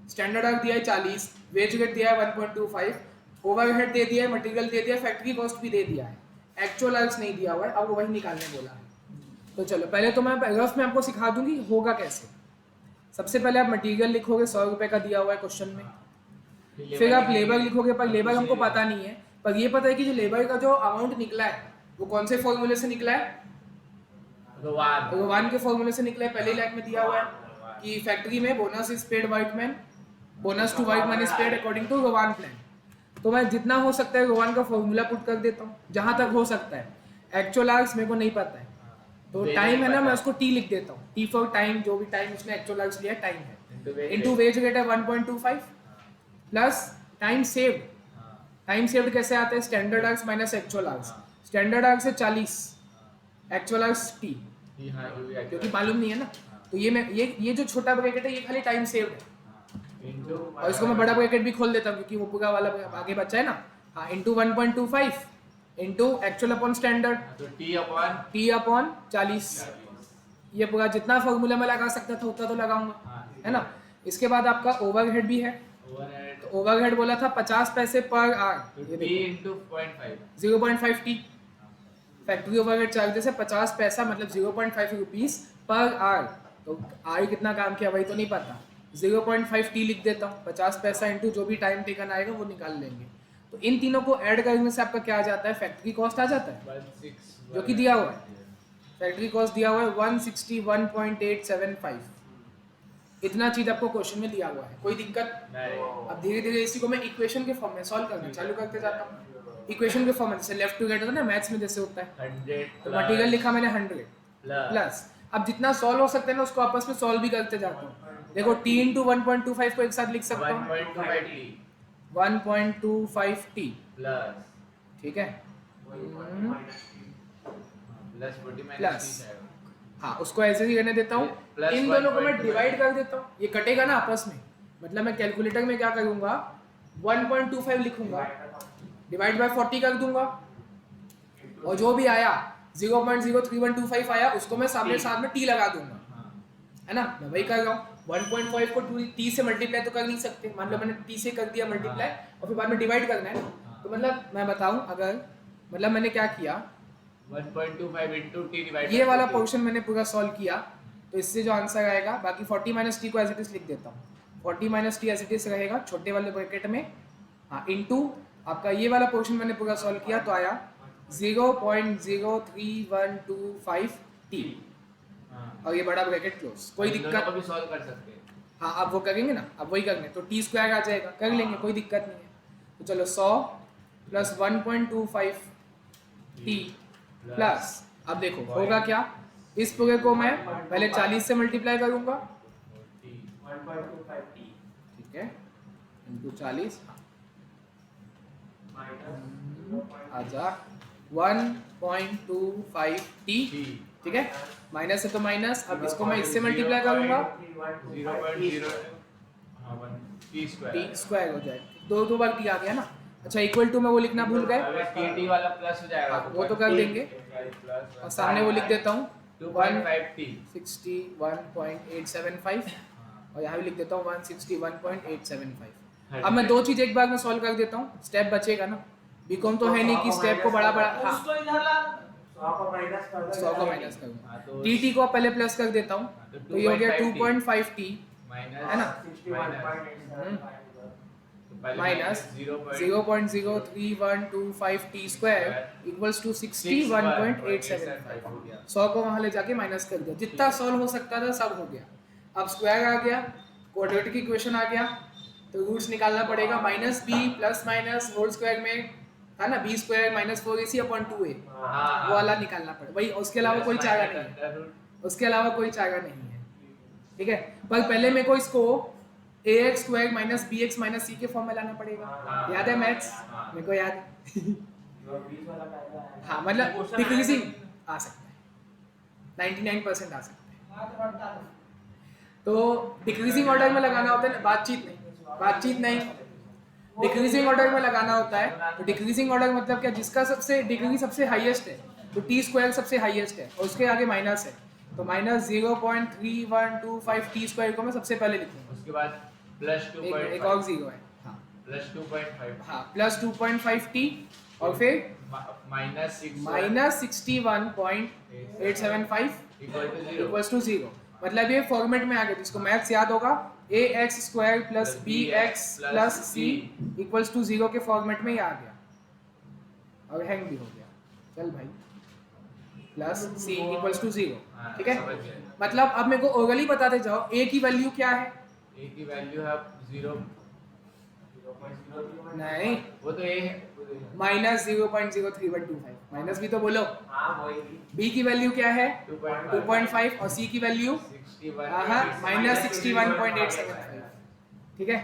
स्टैंडर्ड आवर्स दिया है 40, वेज रेट दिया है 1.25, ओवरहेड दे दिया है, मटेरियल दे दिया है, फैक्ट्री कॉस्ट भी दे दिया है, एक्चुअल आवर्स नहीं दिया हुआ है, अब वही निकालने बोला है। तो चलो पहले तो मैं रफ में आपको सिखा दूंगी होगा कैसे। सबसे पहले आप मटेरियल लिखोगे, 100 रुपये का दिया हुआ है क्वेश्चन में। फिर आप लेबर लिखोगे, पर लेबर हमको पता नहीं है, पर ये पता है कि जो लेबर का जो अमाउंट निकला है वो कौन से फॉर्मूले से निकला है, रोवान के फॉर्मूले से निकला है। पहले लाइन में दिया हुआ है कि फैक्ट्री में bonus is paid workman, bonus to workman is paid according to Rowan plan. तो मैं जितना हो सकता है रोवान का फॉर्मूला पुट कर देता हूँ जहां तक हो सकता है। एक्चुअल आवर्स मेरे को नहीं पता है, तो टाइम है ना, मैं उसको टी लिख देता हूँ, टी फॉर टाइम, जो भी टाइम उसने एक्चुअल आवर्स लिया टाइम है, इनटू वेज रेट है 1.25 plus time saved. Time saved कैसे आता है, standard hours minus actual hours. Standard hours है 40, एक्चुअल आवर्स टी, क्योंकि मालूम नहीं है ना। तो ये जो छोटा ब्रैकेट है ये खाली टाइम सेव्ड है, और इसको मैं बड़ा ब्रैकेट भी खोल देता हूँ क्योंकि वो पूरा वाला आगे बचा है ना। हाँ, into 1.25 into actual upon standard, तो टी अपॉन 40। ये पूरा जितना फॉर्मूला मैं लगा सकता था उतना तो लगाऊंगा, है ना। इसके बाद आपका ओवरहेड भी है, तो ओवरहेड बोला था 50 पैसे per hour, T into 0.5, 0.5 T. Factory overhead charges है 50 पैसा, मतलब 0.5 रुपीस पर आवर। तो आर कितना काम किया वही तो नहीं पता, 0.5 टी लिख देता हूँ, 50 पैसा इंटू जो भी टाइम टेकन आएगा वो निकाल लेंगे। तो इन तीनों को ऐड करने से आपका क्या आ जाता है, फैक्ट्री कॉस्ट आ जाता है, जो कि दिया हुआ है। फैक्ट्री कॉस्ट दिया हुआ है 161.875। इतना चीज आपको क्वेश्चन में दिया हुआ है, कोई दिक्कत। अब धीरे धीरे इसी को मैं इक्वेशन के फॉर्म में सॉल्व करना चालू करते जाता हूँ। इक्वेशन के फॉर्म में जैसे लेफ्ट टू राइट होता है ना मैथ्स में जैसे होता है, 100 तो मटेरियल लिखा मैंने 100 प्लस। अब जितना सॉल्व हो सकता है ना उसको आपस में सॉल्व भी करते जाता हूँ। देखो टी इंटू 1.25 को एक साथ लिख सकता हूँ, 1.25 टी 1.25 टी, प्लस ठीक है, प्लस 40 प्लस। माइनस हाँ उसको ऐसे ही करने देता हूँ। प्लस इन दोनों को मैं 1.25 डिवाइड कर देता हूँ, ये कटेगा ना आपस में, मतलब मैं कैलकुलेटर में क्या करूँगा 1.25 लिखूंगा, डिवाइड बाय 40 कर दूंगा, और जो भी आया 0.03125 आया उसको मैं सामने साथ में टी लगा दूंगा, है ना। मैं वही कर रहा हूँ, 1.5 को टी से मल्टीप्लाई तो कर नहीं सकते, मान लो मैंने टी से कर दिया मल्टीप्लाई और फिर बाद में डिवाइड करना है ना। तो मतलब मैं बताऊं, अगर मतलब मैंने क्या किया, 1.25 इंटू टी डिवाइड ये वाला पोर्शन मैंने पूरा सॉल्व किया, तो इससे जो आंसर आएगा, बाकी 40 माइनस टी को एज इट इज लिख देता हूँ, 40 minus t as it is रहेगा छोटे वाले ब्रैकेट में, हाँ, इनटू आपका ये वाला पोर्शन मैंने पूरा सॉल्व किया तो आया 0.03125 टी, और ये बड़ा ब्रैकेट क्लोज। कोई दिक्कत को भी सॉल्व कर सकते हैं। हाँ, अब वो करेंगे ना, अब वही करेंगे तो टी स्क्वायर आ जाएगा, कर लेंगे, कोई दिक्कत नहीं है। तो चलो 100 प्लस 1.25 टी प्लस, अब देखो होगा क्या, इस पूरे को मैं पहले 40 से मल्टीप्लाई करूंगा, 1.25 टी ठीक है, इंटू 40 आजा 1.25 टी, ठीक है, माइनस है तो माइनस। अब इसको मैं इससे मल्टीप्लाई करूंगा, 0.0 टी स्क्वायर हो जाएगा, दो बार टी आ गया ना। अच्छा, इक्वल टू में वो लिखना भूल गए, टी वाला प्लस हो जाएगा, वो तो कर देंगे, और सामने वो लिख देता हूँ 2.5 टी 61.875, और यहाँ भी लिख देता हूँ 161.875। अब मैं दो चीज एक बार में सॉल्व कर देता हूँ, स्टेप बचेगा ना, बीकॉम तो है नहीं कि स्टेप को बड़ा बड़ा, हाँ, उसको इधर ला, 100 को माइनस करूँगा, हाँ, तो टी को पहले प्लस कर देता हूँ, तो ये हो गया 2.5 टी माइनस है ना, minus 0.03125 t square equals to 61.875। 100 को वहां ले जाके माइनस कर दिया, जितना सॉल्व हो सकता था सब हो गया। अब स्क्वायर आ गया, क्वाड्रेटिक इक्वेशन आ गया, तो रूट्स निकालना पड़ेगा, minus b plus minus whole square में था ना, B square minus 4ac upon 2a, हाँ वो वाला निकालना पड़े वही, उसके अलावा कोई चारा नहीं है, उसके अलावा कोई चारा नहीं है, ठीक है। पर पहले मेरे को इसको ax square minus bx minus c के फॉर्म में लाना पड़ेगा, याद है मैथ्स, मेरे को याद है। हाँ मतलब डिक्रीजिंग आ सकता है, 99% आ सकता है। तो डिक्रीजिंग ऑर्डर में लगाना होता है ना, बातचीत नहीं, डिक्रीजिंग ऑर्डर में लगाना होता है। तो डिक्रीजिंग ऑर्डर मतलब क्या, जिसका सबसे डिग्री सबसे हाईएस्ट है, तो टी स्क्वायर सबसे हाईएस्ट है और उसके आगे माइनस है, तो माइनस 0.3125 टी स्क्वायर को मैं सबसे पहले लिखूंगा, उसके बाद प्लस एक और जीरो है, हाँ प्लस 2.5 हाँ प्लस 2.5 टी और फिर minus 61.875 equal to 0 equals to 0। मतलब ये फॉर्मेट में आ गया, जिसको मैथ्स याद होगा, ax square plus bx plus c equals to 0 के फॉर्मेट में ही आ गया, और हैंग भी हो गया, चल भाई, प्लस c इक्वल्स टू 0, ठीक है। मतलब अब मेरे को ओरली बताते जाओ a की वैल्यू क्या है, a की वैल्यू है 0 नहीं वो तो a है माइनस 0.03125, माइनस भी तो बोलो। हाँ वही b की वैल्यू क्या है 2.5 2.5 और c की वैल्यू 61 हाँ माइनस 61.875, ठीक है।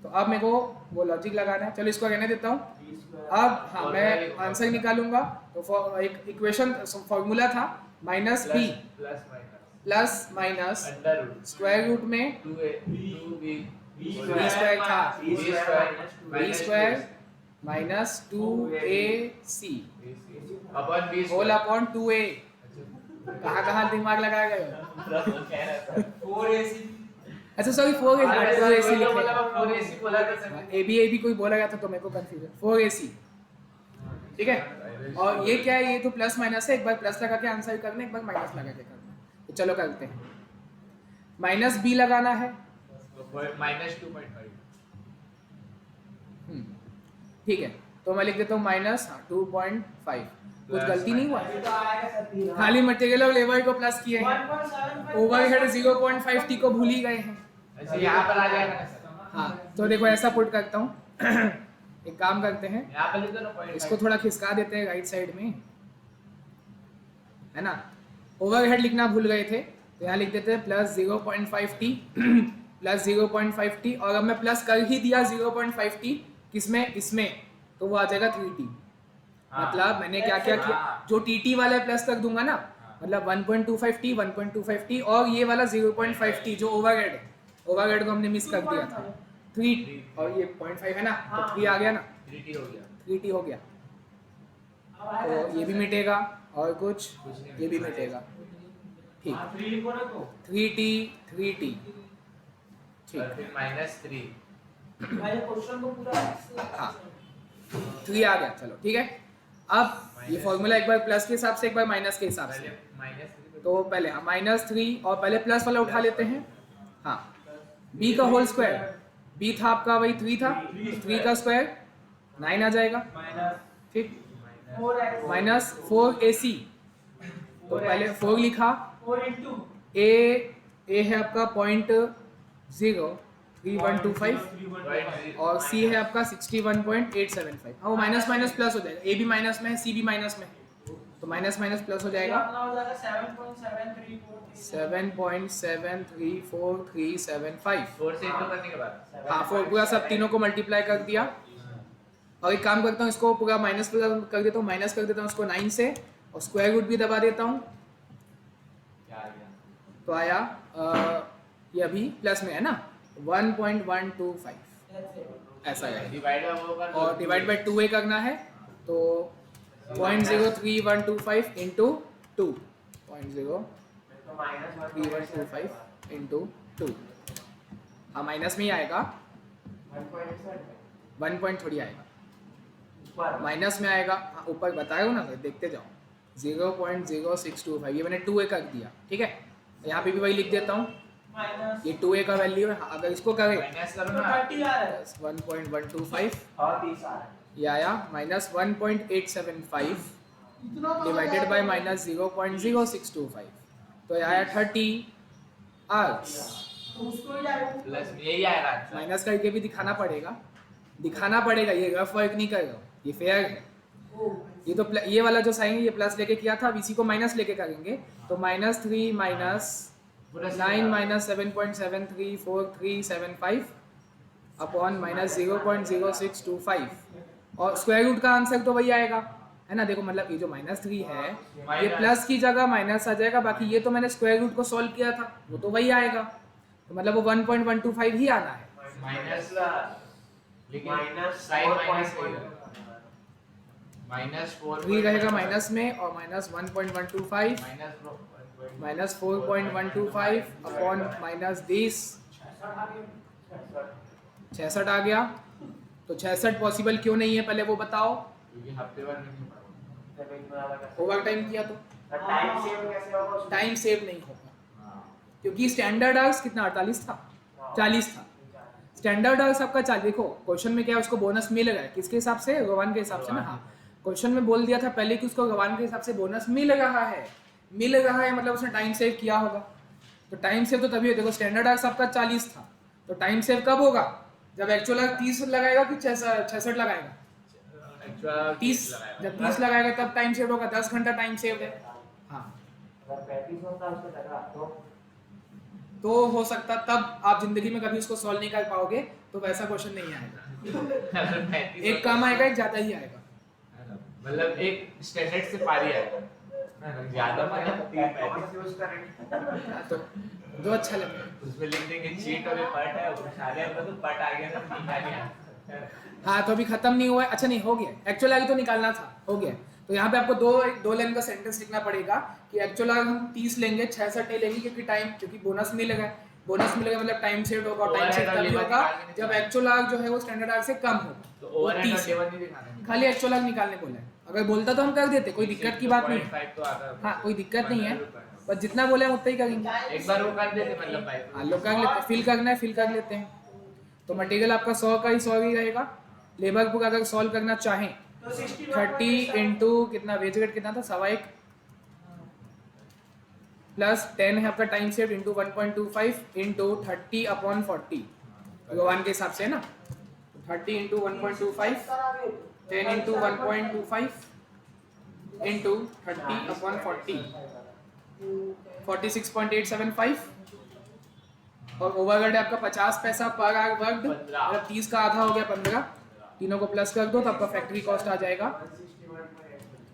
तो अब मेरे को वो लॉजिक लगाना है, चलो इसको रहने देता हूँ। अब हाँ मैं आंसर निकालूंगा, तो एक इक्वेशन फॉर्मूला था minus b plus minus plus minus under root square root में 2a 2b b स्क्वायर था b स्क्वायर माइनस 2ac अपन b होल अपॉन 2a, कहाँ लगाया गए हो? 4ac अच्छा सॉरी 4ac लिखे, 4ac बोला था सर ए बी कोई बोला गया था तो मेरे को कंफ्यूजन, 4ac, ठीक है। और ये क्या है, ये तो प्लस माइनस है, एक बार प्लस लगा के आंसर करना, एक बार माइनस लगा के करना, तो चलो करते हैं। माइनस b लगाना है, माइनस 2.5 ठीक है, तो मैं लिख देता हूँ माइनस 2.5, कुछ गलती नहीं हुआ, ये तो आएगा सर 3 खाली मटेरियल और लेबर को प्लस किए हैं, 1.75 ओवरहेड 0.5 टी को भूल ही गए हैं। अच्छा यहाँ पर आ जाएगा ना सर हाँ तो देखो ऐसा पुट करता हूँ एक काम करते हैं, यहाँ पर लिख दो ना पॉइंट इसको थोड़ा खिसका देते हैं राइट साइड में, है ना। ओवरहेड लिखना भूल गए थे, तो यहाँ लिख देते हैं प्लस 0.5 टी प्लस 0.5 टी, और अब मैं प्लस कर ही दिया 0.5 टी किसमें, इसमें, तो वो आ जाएगा 3t। मतलब मैंने क्या क्या किया, जो टी वाला प्लस कर दूंगा ना, मतलब 1.25 टी 1.25 टी और ये वाला 0.5 टी जो ओवरहेड है, ओवरहेड को हमने मिस कर दिया था 3 और ये 0.5 है ना, तो 3 आ गया ना, 3t हो गया 3t हो गया, तो ये भी मिटेगा और कुछ ये भी मिटेगा, ठीक, 3 लिखो ना तो 3t और ठीक, फिर माइनस 3 भाई क्वेश्चन को पूरा हाँ 3 आ गया, चलो ठीक है। अब ये फॉर्मूला एक बार प्लस के हिसाब से एक बार माइनस के हिसाब पहले से, माइनस 3 तो पहले हाँ -3 और पहले प्लस वाला उठा लेते हैं, हाँ b का होल स्क्वायर, b था आपका वही 3 था, 3 का स्क्वायर 9 आ जाएगा, माइनस ठीक, 4x माइनस 4ac, तो पहले 4 लिखा, 4 into a है आपका 0.03125 और c है आपका 61.875, हाँ वो माइनस माइनस प्लस हो जाएगा, a भी माइनस में है c भी माइनस में है, तो माइनस माइनस प्लस हो जाएगा, अपना हो जाएगा 7.734375, 4 से इंटू करने के बाद हाँ 4 पूरा सब तीनों को मल्टीप्लाई कर दिया, और एक काम करता हूँ इसको पूरा माइनस पूरा कर देता हूँ, माइनस कर देता हूँ इसको 9 से और स्क्वायर रूट भी दबा देता हूँ, क्या आ गया तो आया ये अभी प्लस में है ना 1.125 ऐसा है, डिवाइड बाय वो कर और डिवाइड बाय 2a करना है, तो 0.03125 इंटू 2, 0.03125 इंटू 2, हाँ माइनस में ही आएगा, 1 पॉइंट थोड़ी आएगा, माइनस में आएगा, हाँ ऊपर बताया ना, देखते जाओ 0.0625, ये मैंने 2a कर दिया, ठीक है। यहाँ पे भी वही लिख देता हूँ, माइनस ये 2a का वैल्यू है, अगर इसको करें माइनस करो तो ना 30 आ रहा है 1.125 और 30 आ रहा है ये आया माइनस 1.875 इतना तो डिवाइडेड बाय माइनस 0.0625, तो ये आया 30 आर्क्स, तो उसको ही डालो प्लस में यही आएगा आंसर माइनस करके भी दिखाना पड़ेगा, ये रफ वर्क नहीं कर रहा हूँ, ये फेयर है। ये तो ये वाला जो साइन ये प्लस लेके किया था, अब इसी को माइनस लेके करेंगे तो -3 माइनस 9 माइनस 7.734375 अपॉन माइनस 0.0625 और स्क्वायर रूट का आंसर तो वही आएगा, है ना। देखो मतलब ये जो -3 है ये प्लस की जगह माइनस आ जाएगा, बाकी ये तो मैंने स्क्वायर रूट को सॉल्व किया था वो तो वही आएगा, तो मतलब वो 1.125 ही आना है। माइनस लेकिन माइनस साइन माइनस 4.1 3 रहेगा माइनस में और माइनस 1.125 माइनस 4.125 अपॉन माइनस 20 66 आ गया। तो 66 पॉसिबल क्यों नहीं है पहले वो बताओ। क्योंकि हफ्ते भर में नहीं पढ़ा। ओवर टाइम किया तो टाइम सेव कैसे होगा उसमें? टाइम सेव नहीं होगा, हाँ। क्योंकि स्टैंडर्ड आवर्स कितना 48 था 40 था। स्टैंडर्ड आवर्स आपका 40, देखो क्वेश्चन में क्या है उसको बोनस मिल रहा है किसके हिसाब से, गवान के हिसाब से ना। हाँ क्वेश्चन में बोल दिया था पहले कि उसको गवान के हिसाब से बोनस मिल रहा है मतलब उसने टाइम सेव किया होगा। तो टाइम सेव तो तभी, देखो स्टैंडर्ड आवर्स आपका 40 था तो टाइम सेव कब होगा जब एक्चुअल 30 लगाएगा कि 66 लगाएगा। 30 जब 30 लगाएगा तब टाइम सेव होगा, 10 घंटा टाइम सेव है। हाँ अगर 35 होता उसके जगह तो हो सकता तब आप जिंदगी में कभी उसको सॉल्व नहीं कर पाओगे, तो वैसा क्वेश्चन नहीं आएगा। एक कम आएगा एक ज्यादा ही आएगा। मतलब एक स्टैंडर्ड से पारी आएगा, ज्यादा पारी 35 यूज करेंगे। तो जो अच्छा लगे उसमें लिख देंगे चीट और ये पट है, वो सारे आपका तो पट आ गया ना, निकाल लिया। हाँ तो अभी खत्म नहीं हुआ है, अच्छा नहीं हो गया, एक्चुअल आगे तो निकालना था, हो गया। तो यहाँ पे आपको दो लाइन का सेंटेंस लिखना पड़ेगा कि एक्चुअल आगे हम 30 लेंगे 66 नहीं लेंगे क्योंकि बोनस मिलेगा मतलब टाइम सेव होगा। टाइम सेव तभी होगा जब एक्चुअल आग जो है वो स्टैंडर्ड आग से कम हो, तो ओवरहेड और लेवल नहीं दिखाना है। खाली एक्चुअल आग निकालने बोला है। अगर बोलता तो हम कर देते, कोई दिक्कत की बात नहीं है। 0.5 तो आता है। हाँ कोई दिक्कत नहीं है, बस जितना बोले हम उतना ही करेंगे। एक बार वो कर देते मतलब भाई। हाँ लोग कर लेते, फिल करना है फिल कर लेते हैं। तो मटेरियल आपका 100 का ही 100 ही रहेगा। लेबर बुक अगर सॉल्व करना चाहें तो 30 इंटू कितना वेज रेट कितना था 1.25 प्लस 10 है आपका time save into 1.25 into 30 upon 40 भगवान के हिसाब से है ना। 30 इंटू 1.25 10 इंटू 1.25 इंटू 30 अपॉन 40 46.875 और ओवरहेड आपका 50 पैसा पर आवर वर्कड, मतलब 30 का आधा हो गया 15, तीनों को प्लस कर दो तो आपका फैक्ट्री कॉस्ट आ जाएगा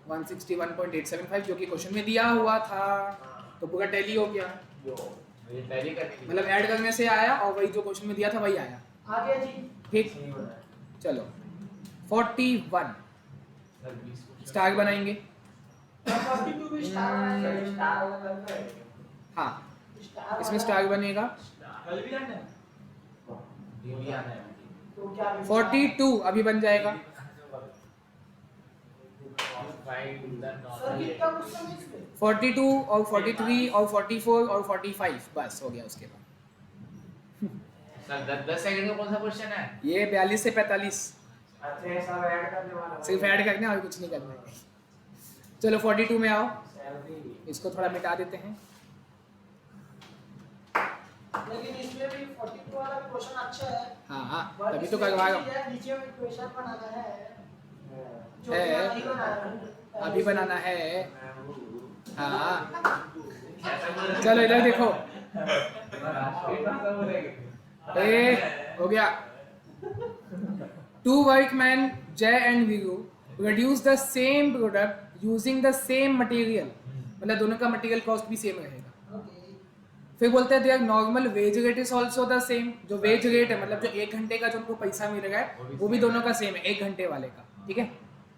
161.875 जो कि क्वेश्चन में दिया हुआ था। तो पूरा टैली हो गया, ये टैली करने की मतलब ऐड करने से आया और वही जो क्वेश्चन में दिया था वही आया। आ गया जी। ठीक चलो 41 स्टार बनाएंगे। 42 भी स्टार हाँ इसमें स्टार बनेगा। कल भी आना है डेली आना है। तो क्या 42 अभी बन जाएगा। सर कितना क्वेश्चन है इसमें? 42 और 43 और 44 और 45 बस हो गया। उसके बाद सर 10 सेकंड का कौन सा क्वेश्चन है? ये 42 से 45 अच्छा ये सब ऐड करने वाला सिर्फ ऐड करना और कुछ नहीं करना है। चलो 42 में आओ, इसको थोड़ा मिटा देते हैं। लेकिन इसमें भी 42 वाला क्वेश्चन अच्छा है। हाँ हाँ But तभी तो इसमें करवाएगा। ये है, नीचे में क्वेश्चन बनाना है जो है। कि अभी बनाना है। अभी बनाना है। हाँ चलो इधर देखो, ए हो गया। 2 वर्कमैन जय and Veeru produce the same product using the same material, मतलब दोनों का मटेरियल कॉस्ट भी सेम रहेगा। ओके फिर बोलते हैं there normal wage rate is also the same, जो वेज रेट है मतलब जो 1 घंटे का जो उनको पैसा मिल रहा है वो भी दोनों का सेम है 1 घंटे वाले का। ठीक है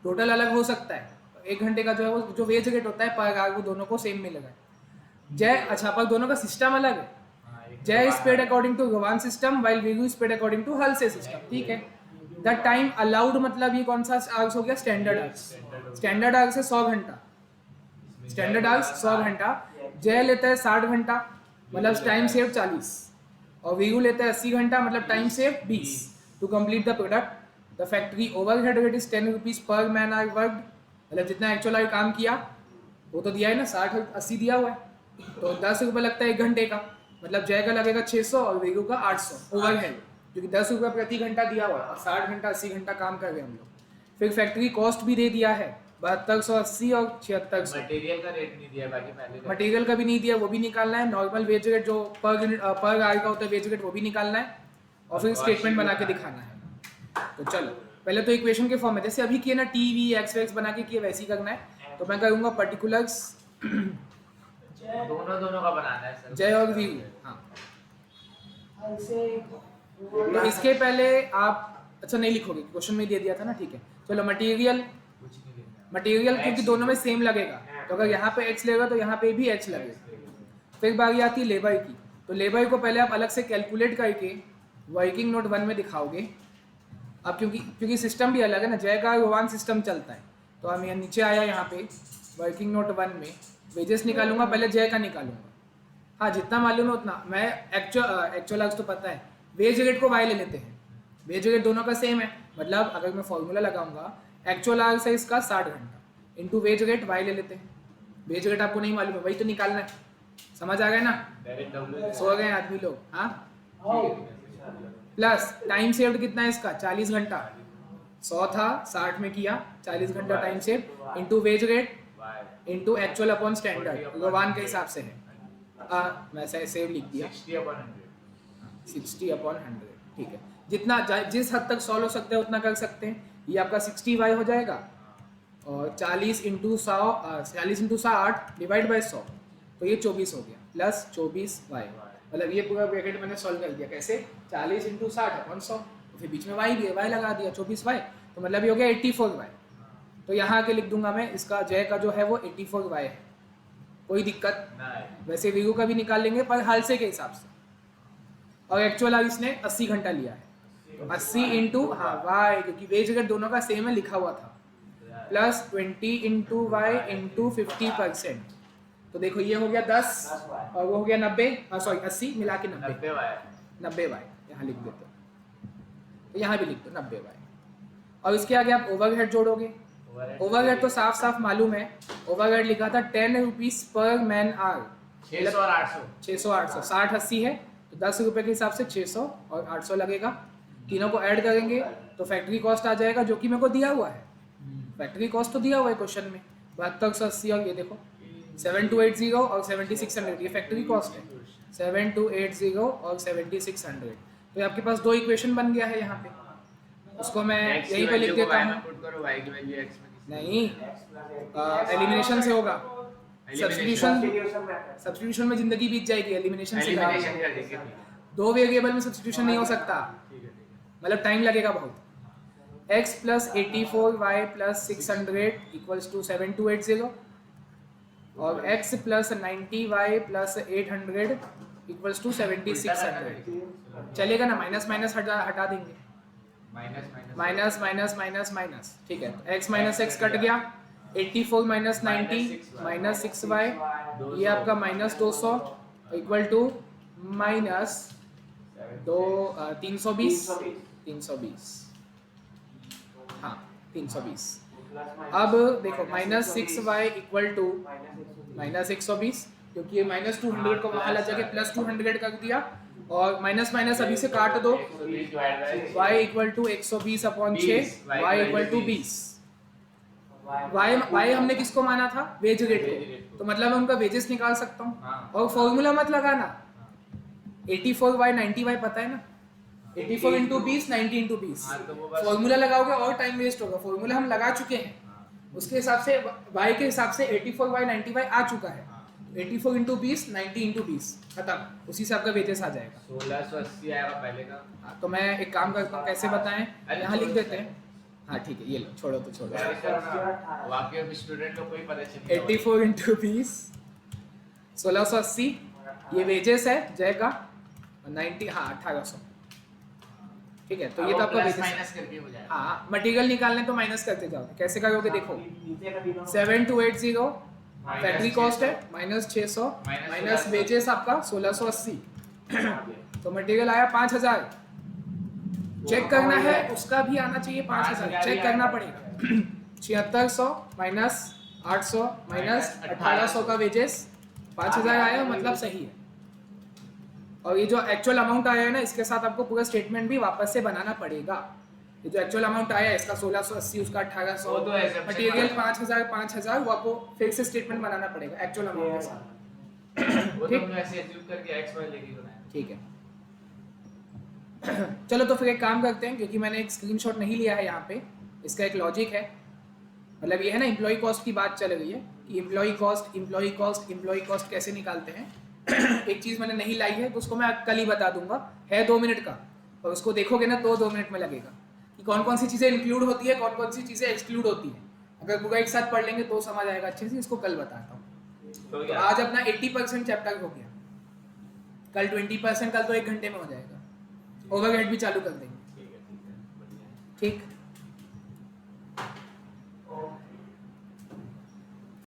टोटल अलग हो सकता है, 1 घंटे का जो है वो जो वेज रेट होता है पर आवर वो दोनों को सेम मिलेगा। जय अच्छा पर दोनों का सिस्टम अलग है। Jai is paid according to Rowan system while Veeru is paid according to Halsey system. ठीक है द टाइम अलाउड मतलब ये कौन सा आवर्स हो गया स्टैंडर्ड आवर्स। स्टैंडर्ड आवर्स है 100 घंटा, स्टैंडर्ड आवर्स 100 घंटा। जय लेता है 60 घंटा मतलब टाइम सेव 40 और वीरू लेता है 80 घंटा मतलब time save 20 to complete the product. The factory overhead rate is 10 rupees per man hour worked, मतलब जितना एक्चुअल आवर काम किया वो तो दिया है ना 60-80 दिया हुआ है, तो 10 रुपये लगता है 1 घंटे का, मतलब जय का लगेगा 600 और वीरू का 800 ओवरहेड, क्योंकि 10 रुपये प्रति घंटा दिया हुआ है और 60 घंटा 80 घंटा काम कर रहे हैं हम लोग। फिर फैक्ट्री कॉस्ट भी दे दिया है 7280 और 7600। मटेरियल का रेट नहीं दिया बाकी पहले का। मटेरियल का भी नहीं दिया, वो भी निकालना है। नॉर्मल वेज रेट जो पर आवर का होता है वेज रेट वो भी निकालना है और फिर स्टेटमेंट बना के दिखाना है। तो चलो पहले तो इक्वेशन के फॉर्म में जैसे अभी किए ना टी वी एक्स वैक्स बना के किए वैसे ही करना है। तो मैं करूँगा पर्टिकुलर्स दोनों का बनाना है सर। जय और वी। हाँ तो इसके पहले आप अच्छा नहीं लिखोगे, क्वेश्चन में दे दिया था ना, ठीक है। चलो मटेरियल, कुछ नहीं लिखना। मटेरियल क्योंकि दोनों में सेम लगेगा तो अगर यहाँ पे एक्स लगेगा तो यहाँ पे भी एक्स लगेगा। फिर बारी आती है लेबर की। तो लेबर को पहले आप अलग से कैलकुलेट करके वर्किंग नोट 1 में दिखाओगे। अब क्योंकि सिस्टम भी अलग है ना, जय का रोवान सिस्टम चलता है। तो हम यहाँ नीचे आया, यहाँ पे वर्किंग नोट 1 में वेजेस निकालूंगा, पहले जय का निकालूंगा। हाँ जितना मालूम है उतना। मैं एक्चुअल तो पता है, वेज रेट को वाई ले लेते हैं। वेज रेट दोनों का सेम है, मतलब अगर मैं फॉर्मूला लगाऊंगा एक्चुअल आवर्स है इसका 60 घंटा इंटू वेज रेट वाई ले लेते हैं। वेज रेट आपको नहीं मालूम है, वही तो निकालना है। समझ आ गए ना? डायरेक्ट डब्ल्यू सो गए आदमी लोग। हाँ प्लस टाइम सेव्ड कितना है इसका 40 घंटा। 100 था 60 में किया, 40 घंटा time save into wage rate into actual upon standard रोवान के हिसाब से है। वैसे सेव लिख दिया 60/100, ठीक है। जितना जिस हद तक सॉल्व हो सकते हैं उतना कर सकते हैं। ये आपका 60y हो जाएगा और 40 इंटू 60 डिवाइड बाई 100 तो ये 24 हो गया प्लस 24y। मतलब ये पूरा ब्रैकेट मैंने सॉल्व कर दिया। कैसे? 40 इंटू 60/100, तो फिर बीच में y भी है, y लगा दिया 24y, तो मतलब ये हो गया 84y। तो यहाँ आके लिख दूंगा मैं, इसका जय का जो है वो 84y है। कोई दिक्कत? वैसे वीगो का भी निकाल लेंगे पर हालसे के हिसाब से। और एक्चुअल अब इसने 80 घंटा लिया है, तो 80 इंटू वाई, क्योंकि वेज अगर दोनों का सेम है लिखा हुआ था, प्लस 20 इंटू वाई इंटू 50%। तो देखो ये हो गया 10 और वो हो गया 90, सॉरी 80 मिला के 90 वाई यहाँ लिख देते हो। तो यहाँ भी लिख दो 90 वाई। और इसके आगे आप ओवरहेड जोड़ोगे। ओवरहेड तो साफ साफ मालूम है, ओवरहेड लिखा था 10 रुपीज पर मैन आवर। 600 और 800 600 800 60 80 है तो 10 रुपये के हिसाब से 600 और 800 लगेगा। तीनों को ऐड करेंगे तो फैक्ट्री कॉस्ट आ जाएगा, जो कि मेरे को दिया हुआ है। फैक्ट्री कॉस्ट तो दिया हुआ है क्वेश्चन में 7280 और ये देखो 7280 और 7600, ये फैक्ट्री कॉस्ट है 7280 और 7600। तो ये आपके पास दो इक्वेशन बन गया है यहाँ पे। उसको मैं X की यहीं पे वैल्यू लिख को देता y में हूँ। पुट करो, y की वैल्यू x में किसी नहीं, एलिमिनेशन से होगा। सब्स्टिट्यूशन में जिंदगी बीत जाएगी, एलिमिनेशन से एलिमिनेशन करेंगे। कर देंगे। ठीक है, दो वेरिएबल में सब्स्टिट्यूशन नहीं हो सकता, ठीक है, ठीक है। मतलब टाइम लगेगा बहुत। x plus 84y plus 600 equals to 7280 और x plus 90y plus 800 equals to 7600। चलेगा ना? माइनस माइनस हटा देंगे, माइनस माइनस माइनस माइनस, ठीक है। तो x माइनस एक्स कट गया, 84 माइनस 90 माइनस 6y, ये आपका माइनस 200 इक्वल टू माइनस 320। हाँ 320। अब देखो minus 6y equal to minus 120, क्योंकि ये माइनस 200 को वहाँ ला जाके प्लस 200 कर दिया और माइनस माइनस अभी से काट दो। y equal to 120/6, y equal to 20। y हमने किसको माना था? वेज रेट को, तो मतलब मैं उनका वेजेस निकाल सकता हूँ। और फॉर्मूला मत लगाना, 84y 90y पता है ना, 84 इंटू 20 90 इंटू 20। फॉर्मूला लगाओगे और टाइम वेस्ट होगा। फॉर्मूला हम लगा चुके हैं, उसके हिसाब से y के हिसाब से 84y 90y आ चुका है। 84 इंटू 20 90 इंटू 20 खत्म, उसी से आपका वेजेस आ जाएगा। 1680 आएगा पहले का। हाँ, तो मैं एक काम करता हूँ, कैसे बताएं, यहाँ लिख देते हैं। हाँ ठीक है, ये लो, छोड़ो तो छोड़ो। वाकई में स्टूडेंट को कोई पता चल 84 इंटू 20 1680, ये वेजेस है जय का। 90 हाँ 1800, ठीक है। तो ये तो आपका वेजेस माइनस करके हो जाएगा। हाँ, मटेरियल निकालने तो माइनस करते जाओ। कैसे करोगे देखो, 7280 फैक्ट्री कॉस्ट है माइनस 600 माइनस वेजेस आपका 1680, तो मटेरियल आया 5000। चेक करना है, उसका भी आना चाहिए 5000, चेक करना पड़ेगा। 7600 माइनस 800 माइनस 1800 का वेजेस 5000 आया, मतलब सही है। और ये जो एक्चुअल अमाउंट आया है ना, इसके साथ आपको पूरा स्टेटमेंट भी वापस से बनाना पड़ेगा। ये जो एक्चुअल अमाउंट आया है इसका 1680, उसका 1800, वो तो assumption मटेरियल वाला। 5000 वो आपको फिर से स्टेटमेंट बनाना पड़ेगा एक्चुअल अमाउंट के साथ। वो तो ठीक। हमने ऐसे एज्यूम करके एक्स वाई लेके बनाया। ठीक है। चलो तो फिर एक काम करते हैं, क्योंकि मैंने एक स्क्रीनशॉट नहीं लिया है यहाँ पे, इसका एक लॉजिक है। मतलब ये है ना, एम्प्लॉय कॉस्ट की बात चल रही है कि एम्प्लॉय कॉस्ट कैसे निकालते हैं। एक चीज़ मैंने नहीं लाई है तो उसको मैं कल ही बता दूंगा, है 2 मिनट का, और उसको देखोगे ना तो 2 मिनट में लगेगा कि कौन कौन सी चीज़ें इंक्लूड होती है, कौन कौन सी चीज़ें एक्सक्लूड होती हैं। अगर पूरा एक साथ पढ़ लेंगे तो समझ आएगा अच्छे से, इसको कल बताता हूँ। तो तो आज अपना 80% चैप्टर हो गया, कल 20%, कल तो 1 घंटे में हो जाएगा। ओवरहेड भी चालू कर देंगे। ठीक है बढ़िया है। ठीक।